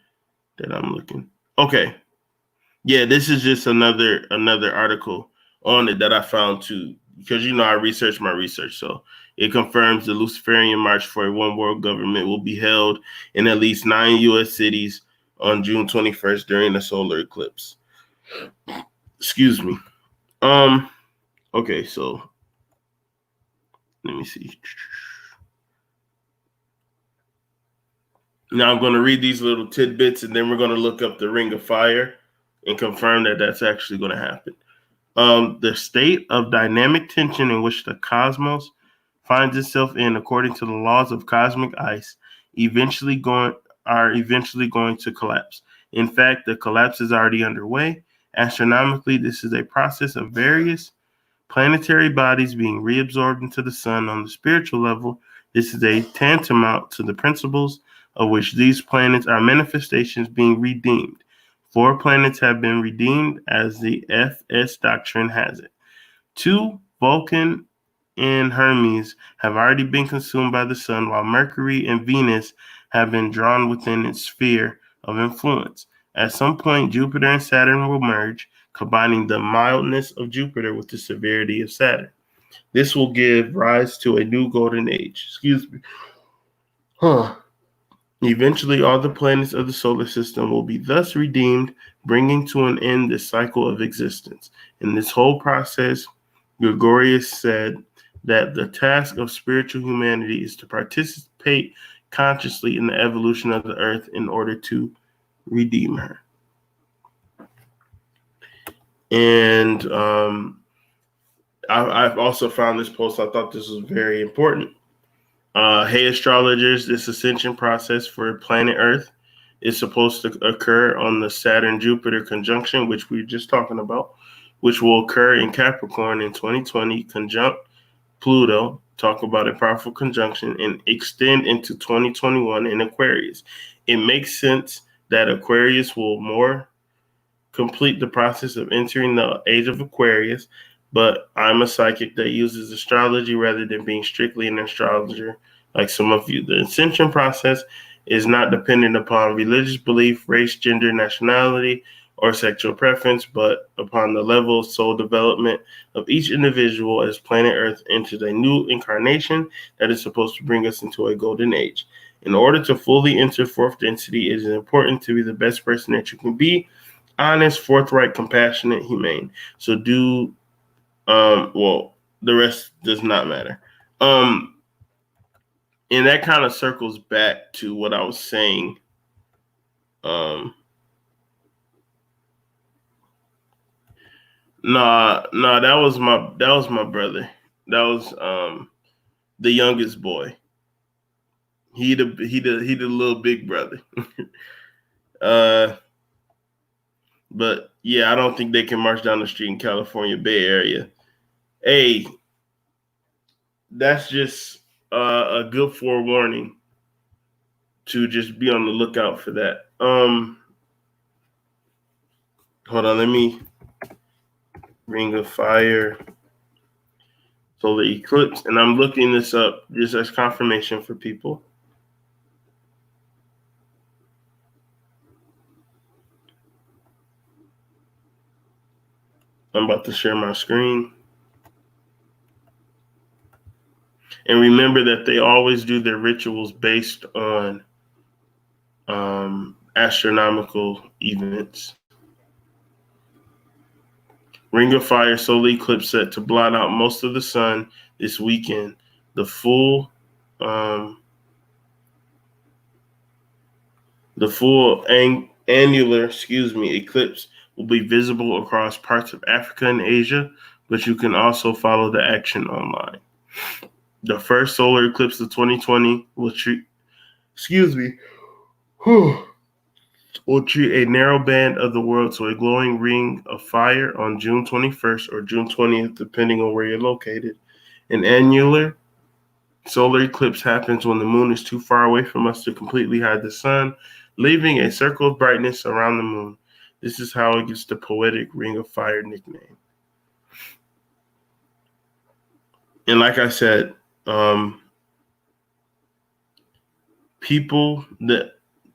Speaker 1: that I'm looking. Okay. Yeah, this is just another article on it that I found too, because I researched my research. So it confirms the Luciferian March for a One World Government will be held in at least 9 U.S. cities on June 21st during the solar eclipse. Excuse me. Okay, so let me see. Now I'm going to read these little tidbits, and then we're going to look up the Ring of Fire and confirm that that's actually going to happen. The state of dynamic tension in which the cosmos finds itself in, according to the laws of cosmic ice, eventually going to collapse. In fact, the collapse is already underway. Astronomically, this is a process of various Planetary bodies being reabsorbed into the sun on the spiritual level, this is a tantamount to the principles of which these planets are manifestations being redeemed. 4 planets have been redeemed as the FS doctrine has it. 2, Vulcan and Hermes, have already been consumed by the sun, while Mercury and Venus have been drawn within its sphere of influence. At some point, Jupiter and Saturn will merge, combining the mildness of Jupiter with the severity of Saturn. This will give rise to a new golden age. Excuse me. Eventually, all the planets of the solar system will be thus redeemed, bringing to an end the cycle of existence. In this whole process, Gregorius said that the task of spiritual humanity is to participate consciously in the evolution of the earth in order to redeem her. And I've also found this post. I thought this was very important. Hey, astrologers, this ascension process for planet Earth is supposed to occur on the Saturn-Jupiter conjunction, which we were just talking about, which will occur in Capricorn in 2020, conjunct Pluto, talk about a powerful conjunction, and extend into 2021 in Aquarius. It makes sense that Aquarius will more complete the process of entering the age of Aquarius, but I'm a psychic that uses astrology rather than being strictly an astrologer like some of you. The ascension process is not dependent upon religious belief, race, gender, nationality, or sexual preference, but upon the level of soul development of each individual as planet Earth enters a new incarnation that is supposed to bring us into a golden age. In order to fully enter fourth density, it is important to be the best person that you can be: honest, forthright, compassionate, humane. So the rest does not matter. And that kind of circles back to what I was saying. That was my brother. That was the youngest boy. He the little big brother. But yeah, I don't think they can march down the street in California Bay Area. Hey, that's just a good forewarning to just be on the lookout for that. Hold on, let me Ring of Fire solar eclipse, and I'm looking this up just as confirmation for people. I'm about to share my screen. And remember that they always do their rituals based on astronomical events. Ring of Fire solar eclipse set to blot out most of the sun this weekend. The full annular eclipse will be visible across parts of Africa and Asia, but you can also follow the action online. The first solar eclipse of 2020 will treat a narrow band of the world to a glowing ring of fire on June 21st or June 20th, depending on where you're located. An annular solar eclipse happens when the moon is too far away from us to completely hide the sun, leaving a circle of brightness around the moon. This is how it gets the poetic Ring of Fire nickname. And like I said, people that,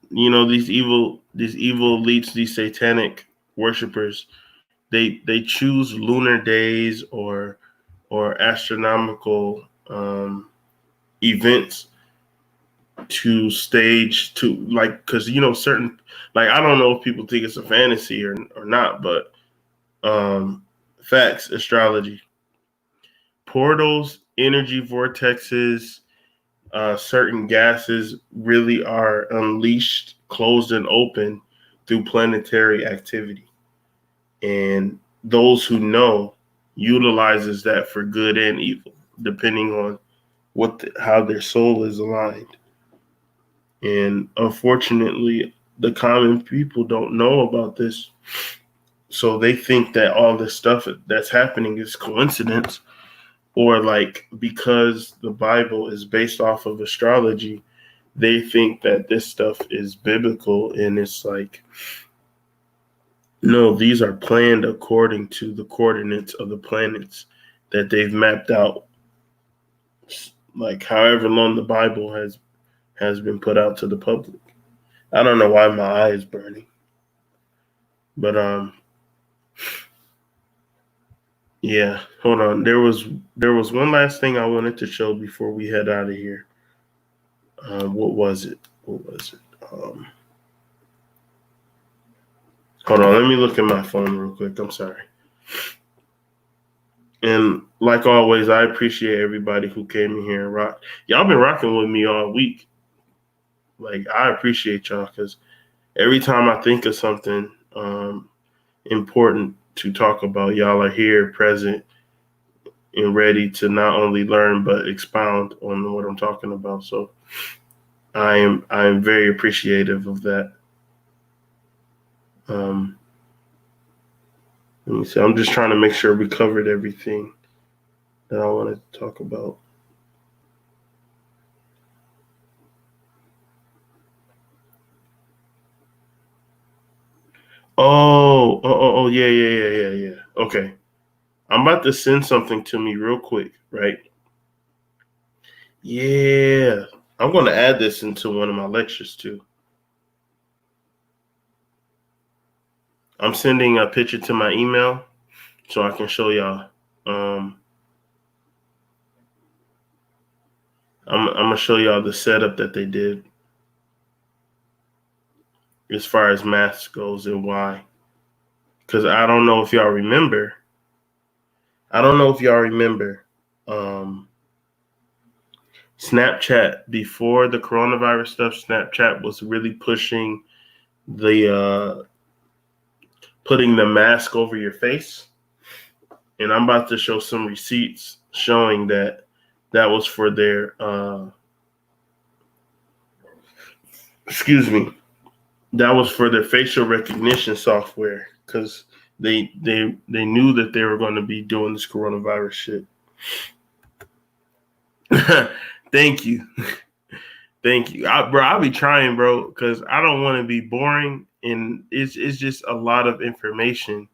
Speaker 1: these evil elites, these satanic worshipers, they choose lunar days or astronomical events to stage to, like, because certain, like, I don't know if people think it's a fantasy or not, but facts, astrology, portals, energy vortexes, certain gases really are unleashed, closed, and open through planetary activity. And those who know utilizes that for good and evil, depending on how their soul is aligned. And unfortunately, the common people don't know about this. So they think that all this stuff that's happening is coincidence, or like because the Bible is based off of astrology, they think that this stuff is biblical. And it's like, no, these are planned according to the coordinates of the planets that they've mapped out, like however long the Bible has been put out to the public. I don't know why my eye is burning, but yeah. Hold on. There was one last thing I wanted to show before we head out of here. What was it? Hold on. Let me look at my phone real quick. I'm sorry. And like always, I appreciate everybody who came in here and rock. Y'all been rocking with me all week. Like, I appreciate y'all, because every time I think of something important to talk about, y'all are here, present, and ready to not only learn but expound on what I'm talking about. So I am very appreciative of that. Let me see. I'm just trying to make sure we covered everything that I wanted to talk about. Oh, yeah. Okay. I'm about to send something to me real quick, right? Yeah. I'm going to add this into one of my lectures too. I'm sending a picture to my email so I can show y'all. I'm going to show y'all the setup that they did as far as maths goes and why. Because I don't know if y'all remember. Snapchat, before the coronavirus stuff, Snapchat was really pushing the putting the mask over your face. And I'm about to show some receipts showing that was for their that was for their facial recognition software, because they knew that they were going to be doing this coronavirus shit. Thank you. I'll be trying, bro, because I don't want to be boring, and it's just a lot of information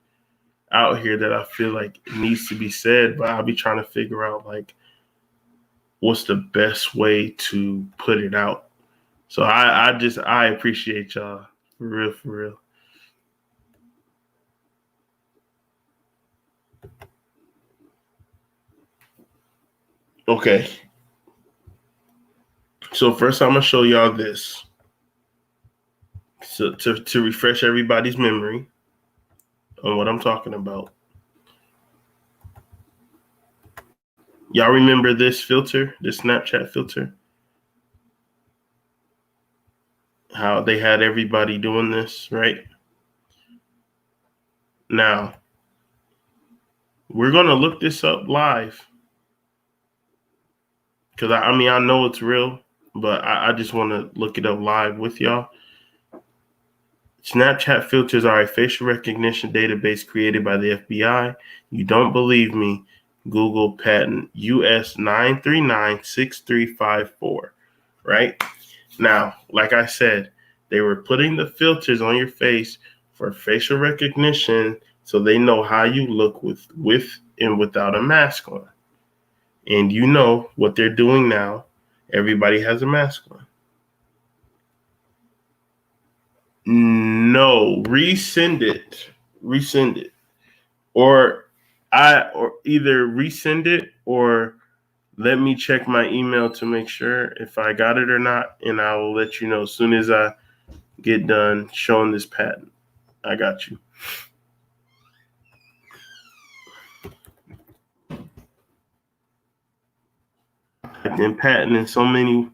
Speaker 1: out here that I feel like needs to be said, but I'll be trying to figure out like what's the best way to put it out. So I appreciate y'all for real. Okay. So first I'm gonna show y'all this. So to refresh everybody's memory on what I'm talking about. Y'all remember this filter, this Snapchat filter? How they had everybody doing this, right? Now, we're going to look this up live, because I know it's real, but I just want to look it up live with y'all. Snapchat filters are a facial recognition database created by the FBI. You don't believe me? Google patent US 9396354, right? Now, like I said, they were putting the filters on your face for facial recognition so they know how you look with and without a mask on. And you know what they're doing now. Everybody has a mask on. No, resend it. Or either resend it or let me check my email to make sure if I got it or not, and I will let you know as soon as I get done showing this patent. I got you. And patent, and so many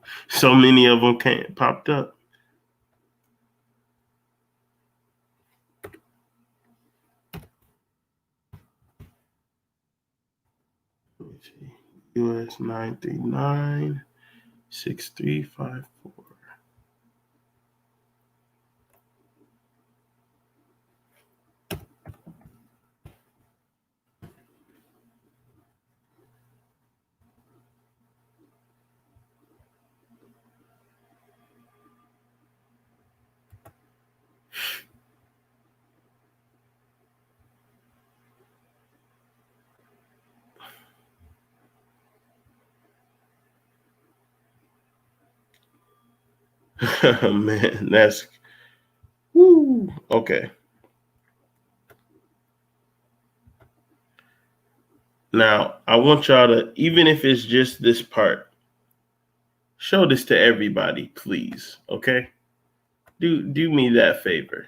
Speaker 1: of them popped up. Let me see. US 9396354. Man, that's woo. Okay. Now I want y'all to, even if it's just this part, show this to everybody, please. Okay? Do me that favor.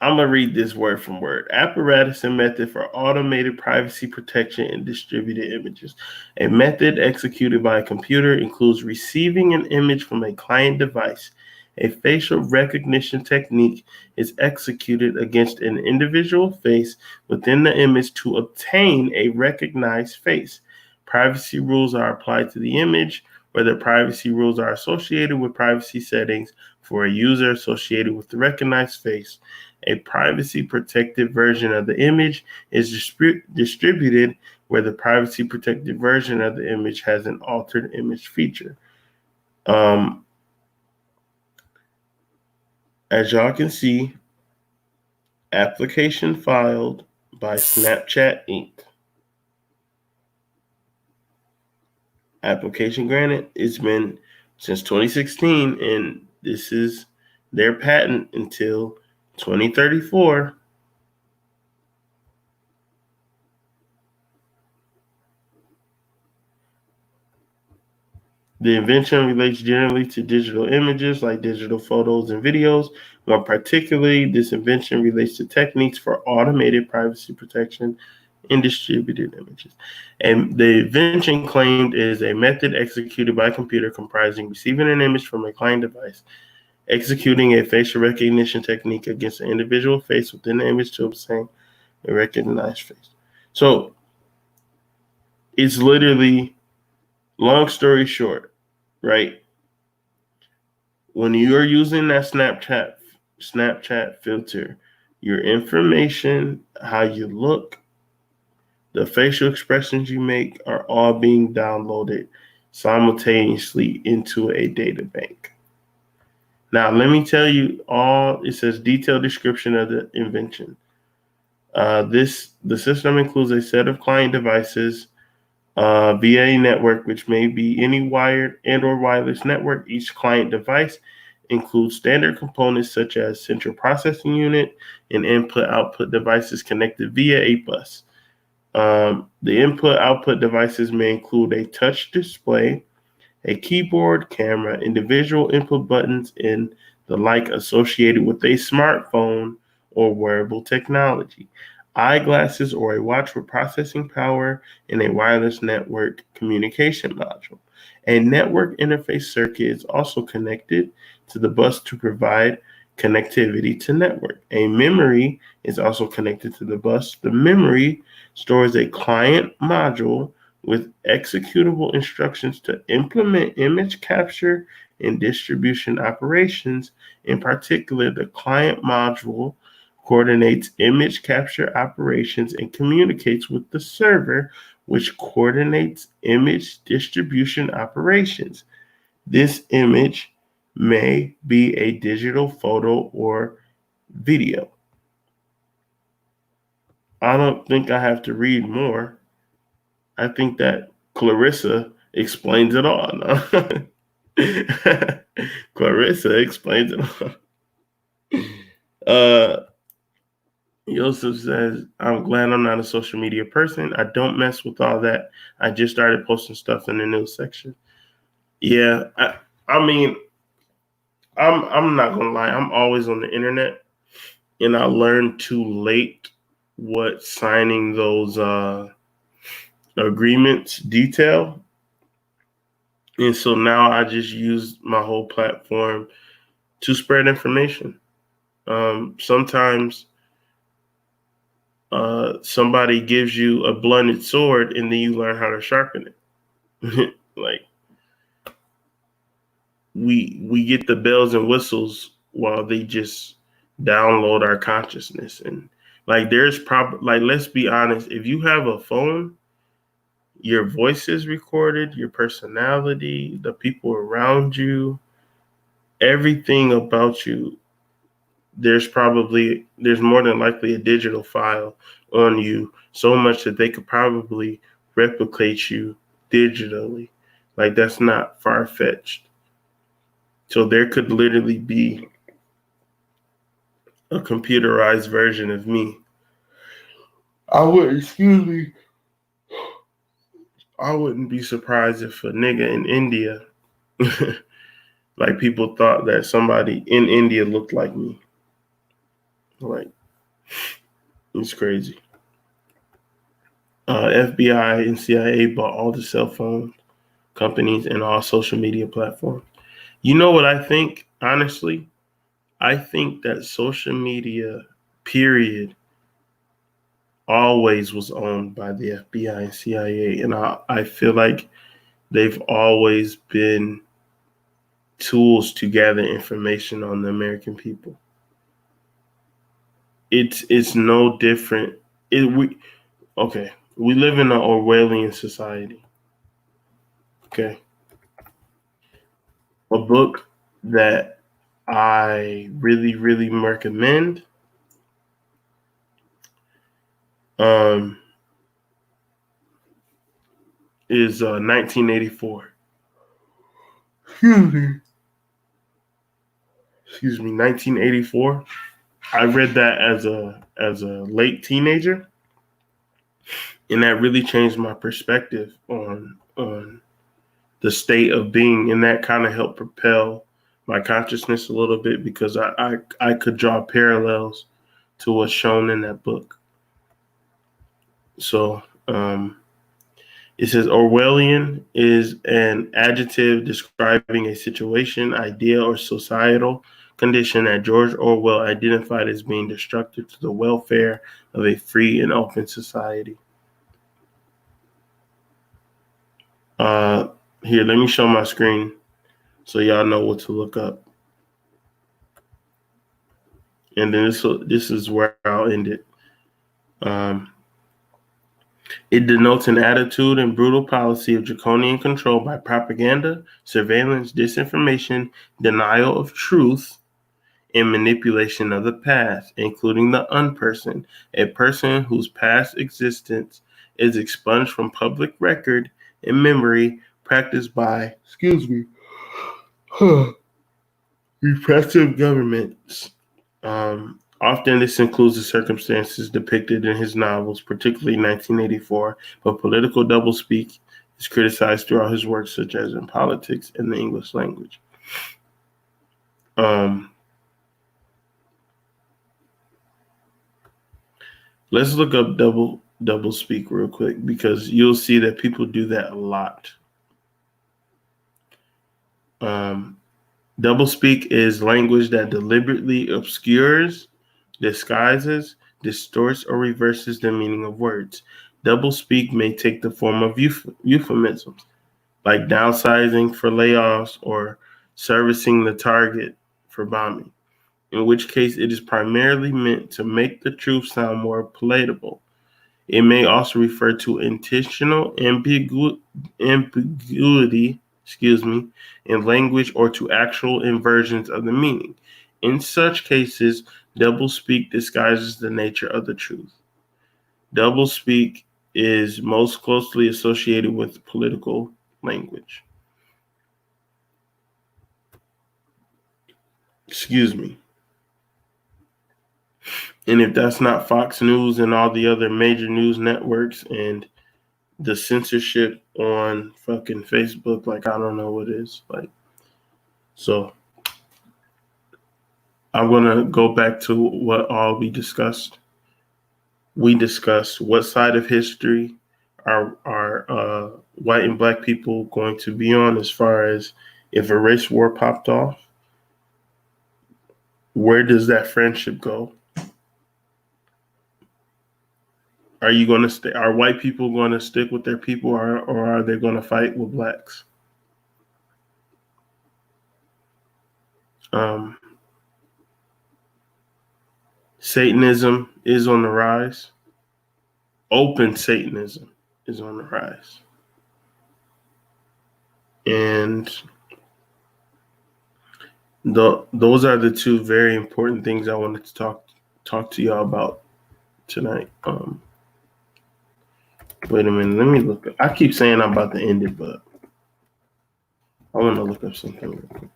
Speaker 1: I'm going to read this word from word. Apparatus and method for automated privacy protection in distributed images. A method executed by a computer includes receiving an image from a client device. A facial recognition technique is executed against an individual face within the image to obtain a recognized face. Privacy rules are applied to the image, whether privacy rules are associated with privacy settings for a user associated with the recognized face. A privacy-protected version of the image is distributed where the privacy-protected version of the image has an altered image feature. As y'all can see, application filed by Snapchat Inc. Application granted. It's been since 2016, and this is their patent until 2034. The invention relates generally to digital images like digital photos and videos. More particularly, this invention relates to techniques for automated privacy protection in distributed images. And the invention claimed is a method executed by a computer comprising receiving an image from a client device, executing a facial recognition technique against an individual face within the image to obtain a recognized face. So it's literally, long story short, right? When you're using that Snapchat filter, your information, how you look, the facial expressions you make are all being downloaded simultaneously into a data bank. Now, let me tell you all, it says detailed description of the invention. The system includes a set of client devices via a network, which may be any wired and or wireless network. Each client device includes standard components such as central processing unit and input-output devices connected via a bus. The input-output devices may include a touch display, a keyboard, camera, individual input buttons, and the like associated with a smartphone or wearable technology. Eyeglasses or a watch with processing power and a wireless network communication module. A network interface circuit is also connected to the bus to provide connectivity to network. A memory is also connected to the bus. The memory stores a client module with executable instructions to implement image capture and distribution operations. In particular, the client module coordinates image capture operations and communicates with the server, which coordinates image distribution operations. This image may be a digital photo or video. I don't think I have to read more. I think that Clarissa explains it all. No? Clarissa explains it all. Yosef says, I'm glad I'm not a social media person. I don't mess with all that. I just started posting stuff in the news section. Yeah, I mean, I'm not gonna lie. I'm always on the internet, and I learned too late what signing those agreements detail. And so now I just use my whole platform to spread information. Sometimes somebody gives you a blunted sword and then you learn how to sharpen it. Like we get the bells and whistles while they just download our consciousness. And like there's like, let's be honest, if you have a phone, your voice is recorded, your personality, the people around you, everything about you, there's more than likely a digital file on you, so much that they could probably replicate you digitally. Like, that's not far-fetched. So there could literally be a computerized version of me. I wouldn't be surprised if a nigga in India, like, people thought that somebody in India looked like me. Like, it's crazy. FBI and CIA bought all the cell phone companies and all social media platforms. You know what I think? Honestly, I think that social media, period, always was owned by the FBI and CIA. And I feel like they've always been tools to gather information on the American people. It's no different. We live in an Orwellian society. Okay. A book that I really, really recommend is 1984. Excuse me, 1984. I read that as a late teenager, and that really changed my perspective on the state of being, and that kind of helped propel my consciousness a little bit because I could draw parallels to what's shown in that book. So it says Orwellian is an adjective describing a situation, idea, or societal condition that George Orwell identified as being destructive to the welfare of a free and open society. Here, let me show my screen so y'all know what to look up. And then this is where I'll end it. It denotes an attitude and brutal policy of draconian control by propaganda, surveillance, disinformation, denial of truth, and manipulation of the past, including the unperson, a person whose past existence is expunged from public record and memory, practiced by, repressive governments. Often this includes the circumstances depicted in his novels, particularly 1984, but political doublespeak is criticized throughout his works, such as in Politics and the English Language. Let's look up doublespeak real quick, because you'll see that people do that a lot. Doublespeak is language that deliberately obscures, disguises, distorts, or reverses the meaning of words. Doublespeak may take the form of euphemisms, like downsizing for layoffs or servicing the target for bombing, in which case it is primarily meant to make the truth sound more palatable. It may also refer to intentional ambiguity, in language, or to actual inversions of the meaning. In such cases, doublespeak disguises the nature of the truth. Doublespeak is most closely associated with political language. And if that's not Fox News and all the other major news networks and the censorship on fucking Facebook, like, I don't know what is. Like, so I'm gonna go back to what all we discussed. We discussed what side of history are white and black people going to be on, as far as if a race war popped off, where does that friendship go? Are you going to stay? Are white people going to stick with their people, or are they going to fight with blacks? Satanism is on the rise. Open Satanism is on the rise. And those are the two very important things I wanted to talk to y'all about tonight. Wait a minute, let me look. I keep saying I'm about to end it, but I want to look up something real quick.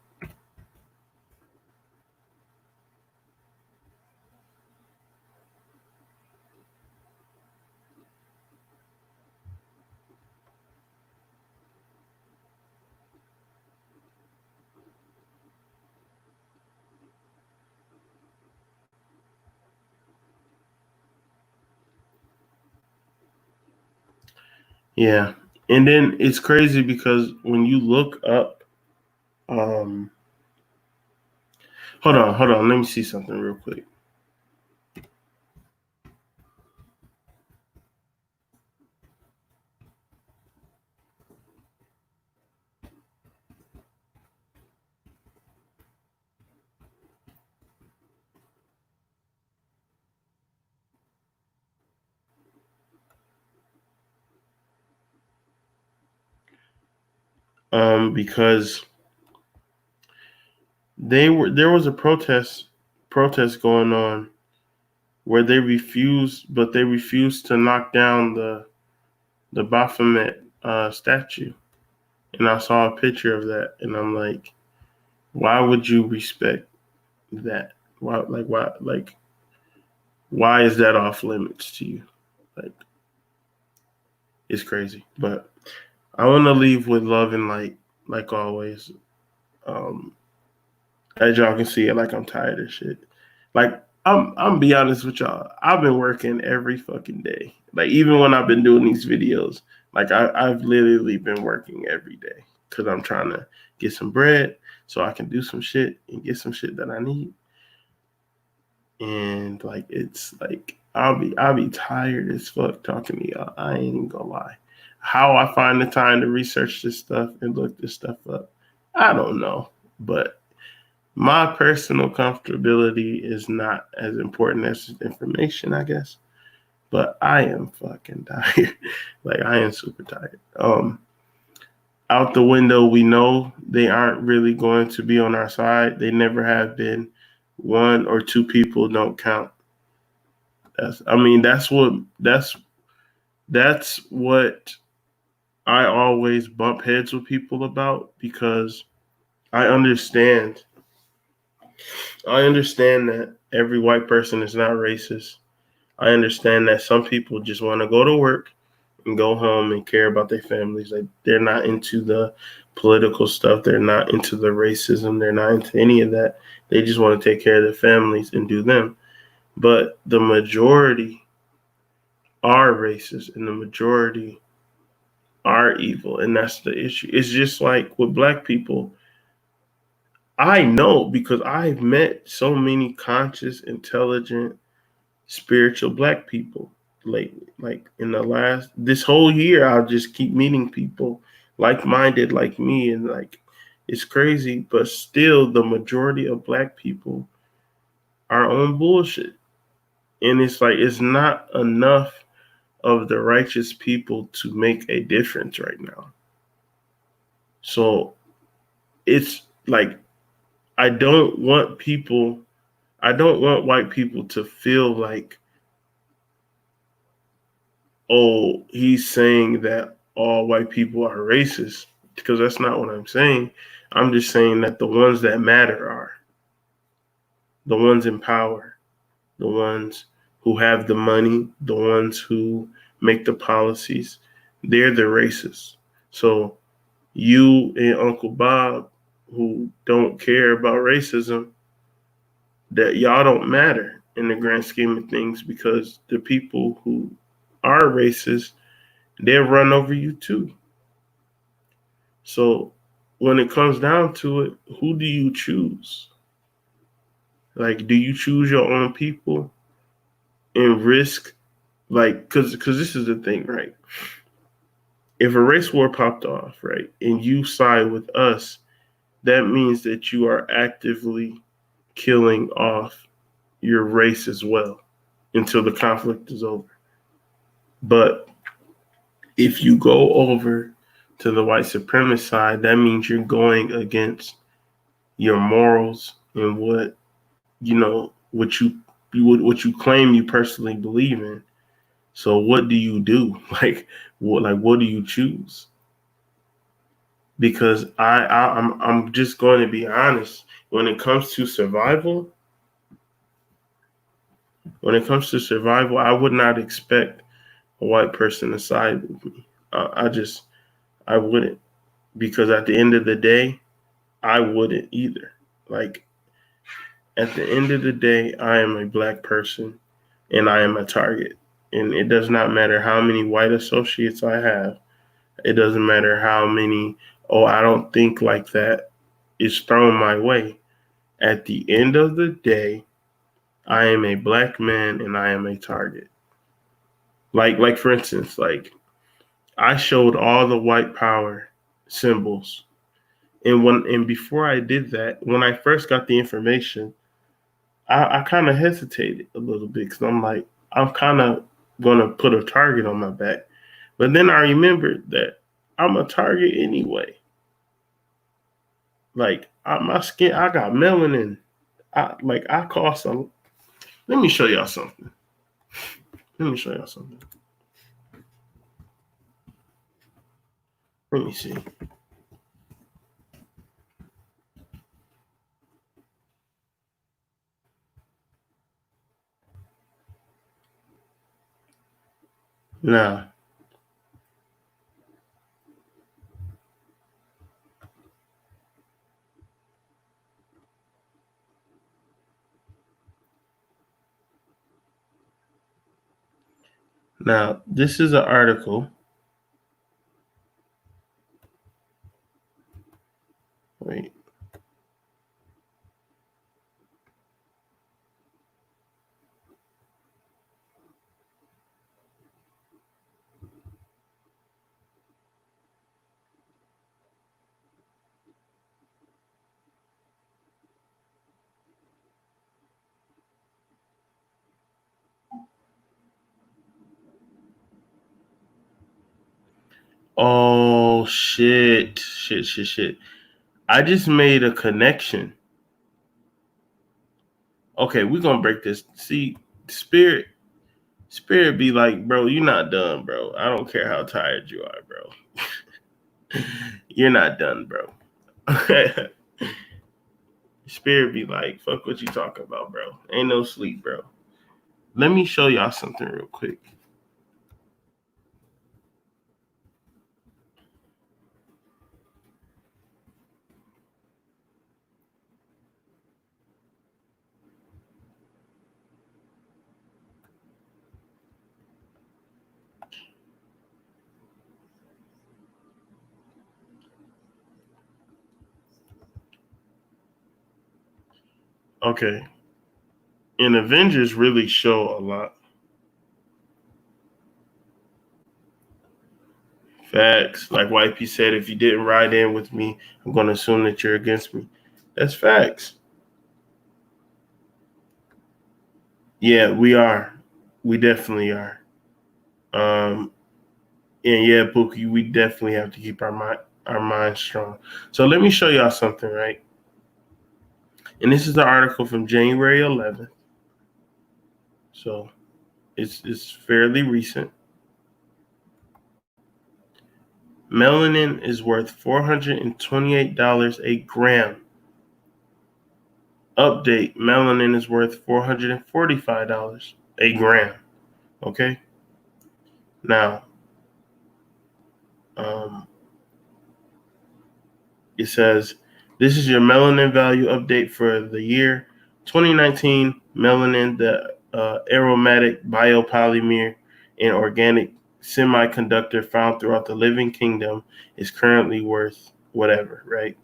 Speaker 1: Yeah. And then it's crazy because when you look up, hold on. Let me see something real quick. Because there was a protest going on where they refused to knock down the Baphomet statue, and I saw a picture of that, and I'm like, why would you respect that? Why is that off limits to you? Like, it's crazy. But I want to leave with love and light, like always. As y'all can see, like I'm tired of shit. Like I'm be honest with y'all. I've been working every fucking day. Like even when I've been doing these videos, like I've literally been working every day because I'm trying to get some bread so I can do some shit and get some shit that I need. And like it's like I'll be tired as fuck talking to y'all. I ain't even gonna lie. How I find the time to research this stuff and look this stuff up, I don't know. But my personal comfortability is not as important as information, I guess. But I am fucking tired. Like I am super tired. Out the window, we know they aren't really going to be on our side. They never have been. One or two people don't count. That's what I always bump heads with people about, because I understand that every white person is not racist. I understand that some people just want to go to work and go home and care about their families. Like they're not into the political stuff. They're not into the racism. They're not into any of that. They just want to take care of their families and do them. But the majority are racist and the majority are evil. And that's the issue. It's just like with black people. I know because I've met so many conscious, intelligent, spiritual black people lately. Like in this whole year, I'll just keep meeting people like-minded like me, and like it's crazy, but still the majority of black people are on bullshit. And it's like it's not enough of the righteous people to make a difference right now. So it's like I don't want white people to feel like, oh, he's saying that all white people are racist, because that's not what I'm saying. I'm just saying that the ones that matter are the ones in power, the ones who have the money, the ones who make the policies. They're the racists. So you and Uncle Bob, who don't care about racism, that y'all don't matter in the grand scheme of things, because the people who are racist, they'll run over you too. So when it comes down to it, who do you choose? Like, do you choose your own people and risk, like, because this is the thing, right? If a race war popped off, right, and you side with us, that means that you are actively killing off your race as well until the conflict is over. But if you go over to the white supremacist side, that means you're going against your morals and what you claim you personally believe in. So what do you do? Like what do you choose? because I'm just going to be honest. When it comes to survival, I would not expect a white person to side with me. I wouldn't, because at the end of the day, I wouldn't either. Like, at the end of the day, I am a black person and I am a target. And it does not matter how many white associates I have. It doesn't matter how many, oh, I don't think like that, is thrown my way. At the end of the day, I am a black man and I am a target. Like for instance, like I showed all the white power symbols. And before I did that, when I first got the information, I kind of hesitated a little bit because I'm like, I'm kind of going to put a target on my back. But then I remembered that I'm a target anyway. Like my skin, I got melanin. I cause some. Let me show y'all something. Let me see. Now, this is an article. Wait. Oh, shit. I just made a connection. Okay, we're going to break this. See, Spirit be like, bro, you're not done, bro. I don't care how tired you are, bro. You're not done, bro. Spirit be like, fuck what you talking about, bro. Ain't no sleep, bro. Let me show y'all something real quick. Okay. And Avengers really show a lot. Facts. Like YP said, if you didn't ride in with me, I'm going to assume that you're against me. That's facts. Yeah, we are. We definitely are. And yeah, Pookie, we definitely have to keep our minds strong. So let me show y'all something, right? And this is the article from January 11th. So it's fairly recent. Melanin is worth $428 a gram. Update, melanin is worth $445 a gram. Okay? Now, it says, this is your melanin value update for the year 2019. Melanin, the aromatic biopolymer and organic semiconductor found throughout the living kingdom, is currently worth whatever, right?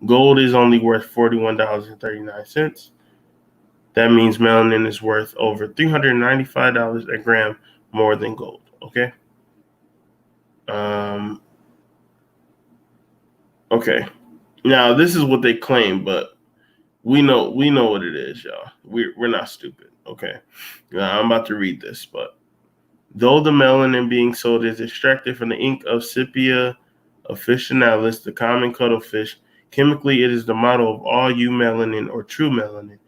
Speaker 1: Gold is only worth $41.39. That means melanin is worth over $395 a gram more than gold, okay? Okay. Now, this is what they claim, but we know what it is, y'all. We're not stupid, okay? Now, I'm about to read this, but though the melanin being sold is extracted from the ink of Sepia officinalis, the common cuttlefish, chemically it is the model of all eumelanin or true melanin.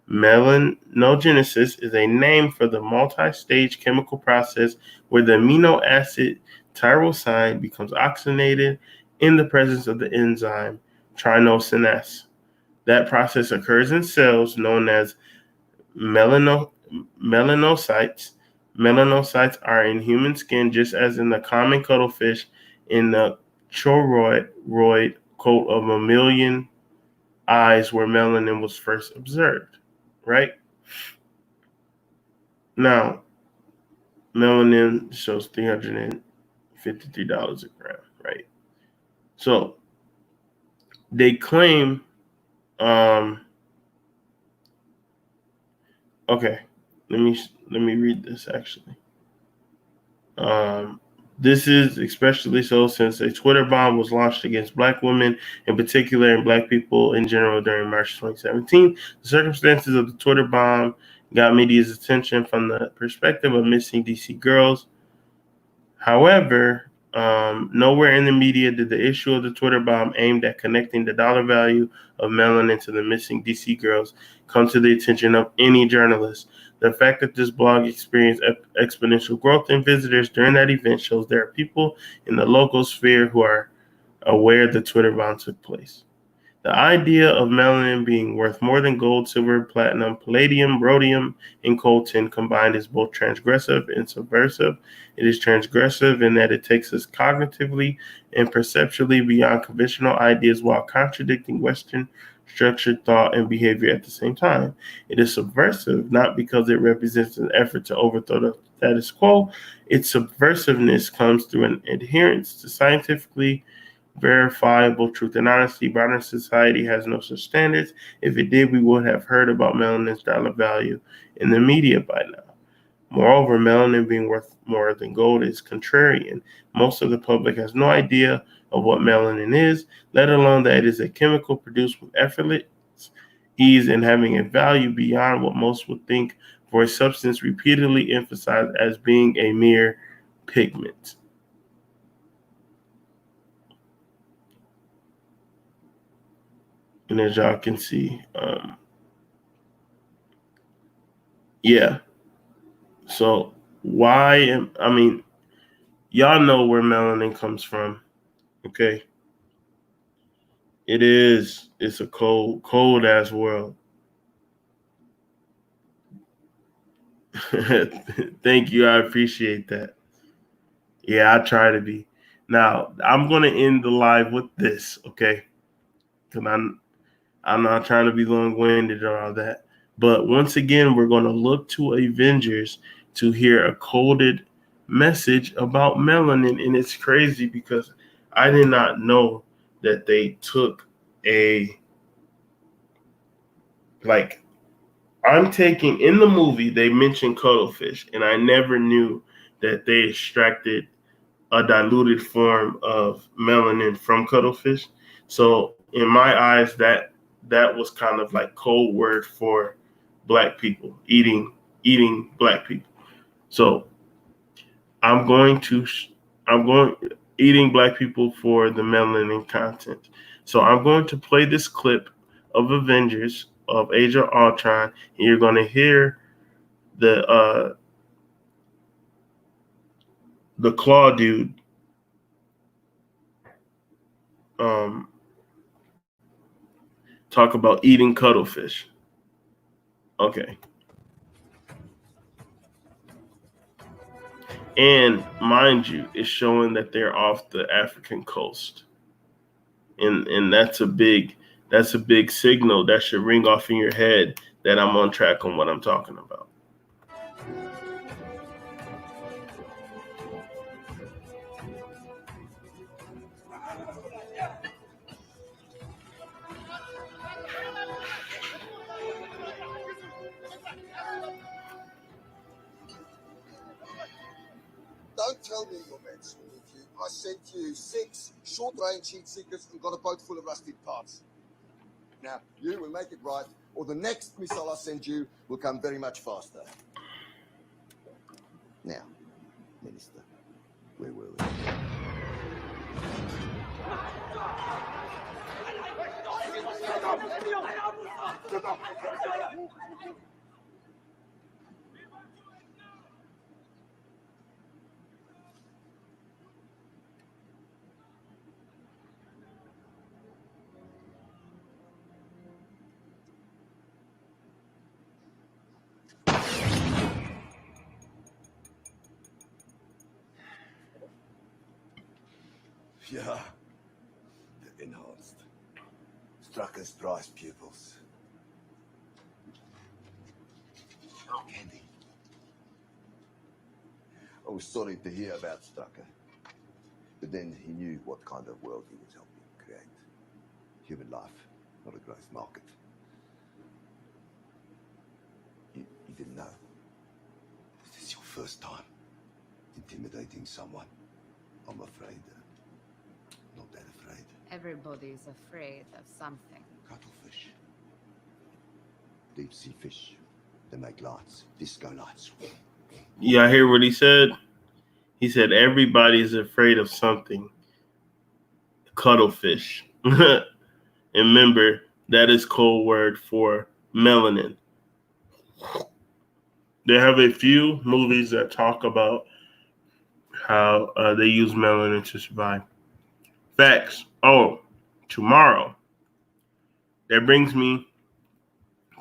Speaker 1: Melanogenesis is a name for the multi-stage chemical process where the amino acid tyrosine becomes oxygenated in the presence of the enzyme trinosinase. That process occurs in cells known as melanocytes. Melanocytes are in human skin just as in the common cuttlefish in the choroid coat of mammalian eyes where melanin was first observed, right? Now, melanin shows $353 a gram, right? So they claim, okay, let me read this actually. This is especially so since a Twitter bomb was launched against Black women in particular and Black people in general during March 2017. The circumstances of the Twitter bomb got media's attention from the perspective of missing DC girls. However, nowhere in the media did the issue of the Twitter bomb aimed at connecting the dollar value of melanin to the missing DC girls come to the attention of any journalist. The fact that this blog experienced exponential growth in visitors during that event shows there are people in the local sphere who are aware the Twitter bomb took place. The idea of melanin being worth more than gold, silver, platinum, palladium, rhodium, and coltan combined is both transgressive and subversive. It is transgressive in that it takes us cognitively and perceptually beyond conventional ideas while contradicting Western structured thought and behavior at the same time. It is subversive not because it represents an effort to overthrow the status quo. Its subversiveness comes through an adherence to scientifically verifiable truth and honesty. Modern society has no such standards. If it did, we would have heard about melanin's dollar value in the media by now. Moreover, melanin being worth more than gold is contrarian. Most of the public has no idea of what melanin is, let alone that it is a chemical produced with effortless ease and having a value beyond what most would think for a substance repeatedly emphasized as being a mere pigment. And as y'all can see, yeah. So y'all know where melanin comes from, okay? It's a cold ass world. Thank you, I appreciate that. Yeah, I try to be. Now, I'm going to end the live with this, okay? Because I'm not trying to be long-winded or all that. But once again, we're going to look to Avengers to hear a coded message about melanin. And it's crazy because I did not know that they took in the movie, they mentioned cuttlefish, and I never knew that they extracted a diluted form of melanin from cuttlefish. So in my eyes, that was kind of like code word for Black people eating Black people. So I'm going eating Black people for the melanin content. So I'm going to play this clip of Avengers of Age of Ultron, and you're going to hear the Claw dude talk about eating cuttlefish. Okay. And mind you, it's showing that they're off the African coast. And that's a big signal that should ring off in your head that I'm on track on what I'm talking about.
Speaker 3: Don't tell me your mates with you. I sent you 6 short-range heat seekers and got a boat full of rusted parts. Now, you will make it right, or the next missile I send you will come very much faster. Now, Minister, where were we? Yeah. They're enhanced. Strucker's prize pupils. Oh, Candy. I was sorry to hear about Strucker. But then he knew what kind of world he was helping create. Human life, not a growth market. You didn't know. This is your first time intimidating someone. I'm afraid. Not that afraid.
Speaker 7: Everybody's afraid of something.
Speaker 3: Cuttlefish. Deep sea fish. They make lights. Disco lights.
Speaker 1: Yeah, I hear what he said. He said everybody's afraid of something. Cuttlefish. And remember, that is code word for melanin. They have a few movies that talk about how they use melanin to survive. Facts. Oh, tomorrow. That brings me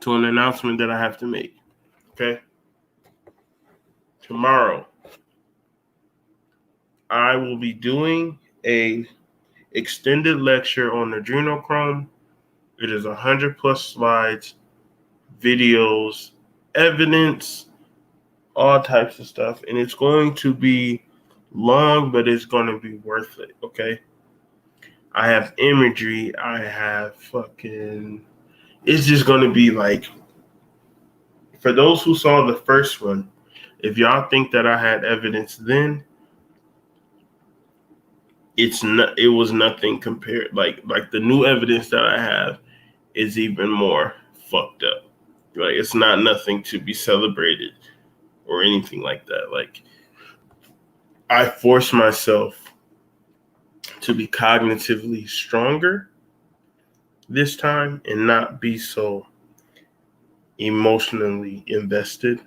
Speaker 1: to an announcement that I have to make. Okay? Tomorrow, I will be doing a extended lecture on adrenochrome. It is 100 plus slides, videos, evidence, all types of stuff. And it's going to be long, but it's going to be worth it, okay? I have imagery. I have it's just going to be like, for those who saw the first one, if y'all think that I had evidence then, it was nothing compared. Like the new evidence that I have is even more fucked up. Like, it's not nothing to be celebrated or anything like that. Like, I force myself to be cognitively stronger this time and not be so emotionally invested.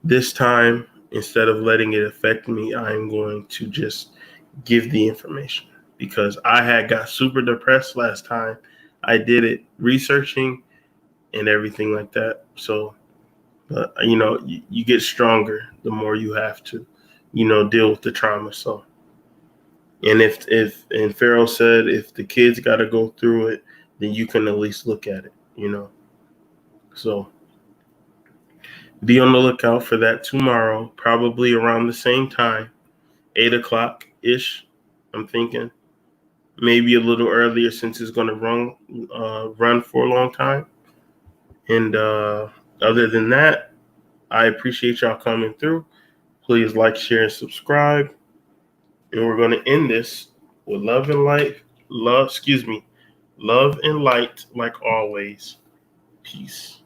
Speaker 1: This time, instead of letting it affect me, I'm going to just give the information, because I had got super depressed last time I did it, researching and everything like that. So, you get stronger the more you have to, deal with the trauma. So, and and Pharaoh said, if the kids got to go through it, then you can at least look at it, So, be on the lookout for that tomorrow, probably around the same time, 8 o'clock ish. I'm thinking maybe a little earlier, since it's going to run for a long time. And other than that, I appreciate y'all coming through. Please like, share, and subscribe. And we're going to end this with love and light, like always. Peace.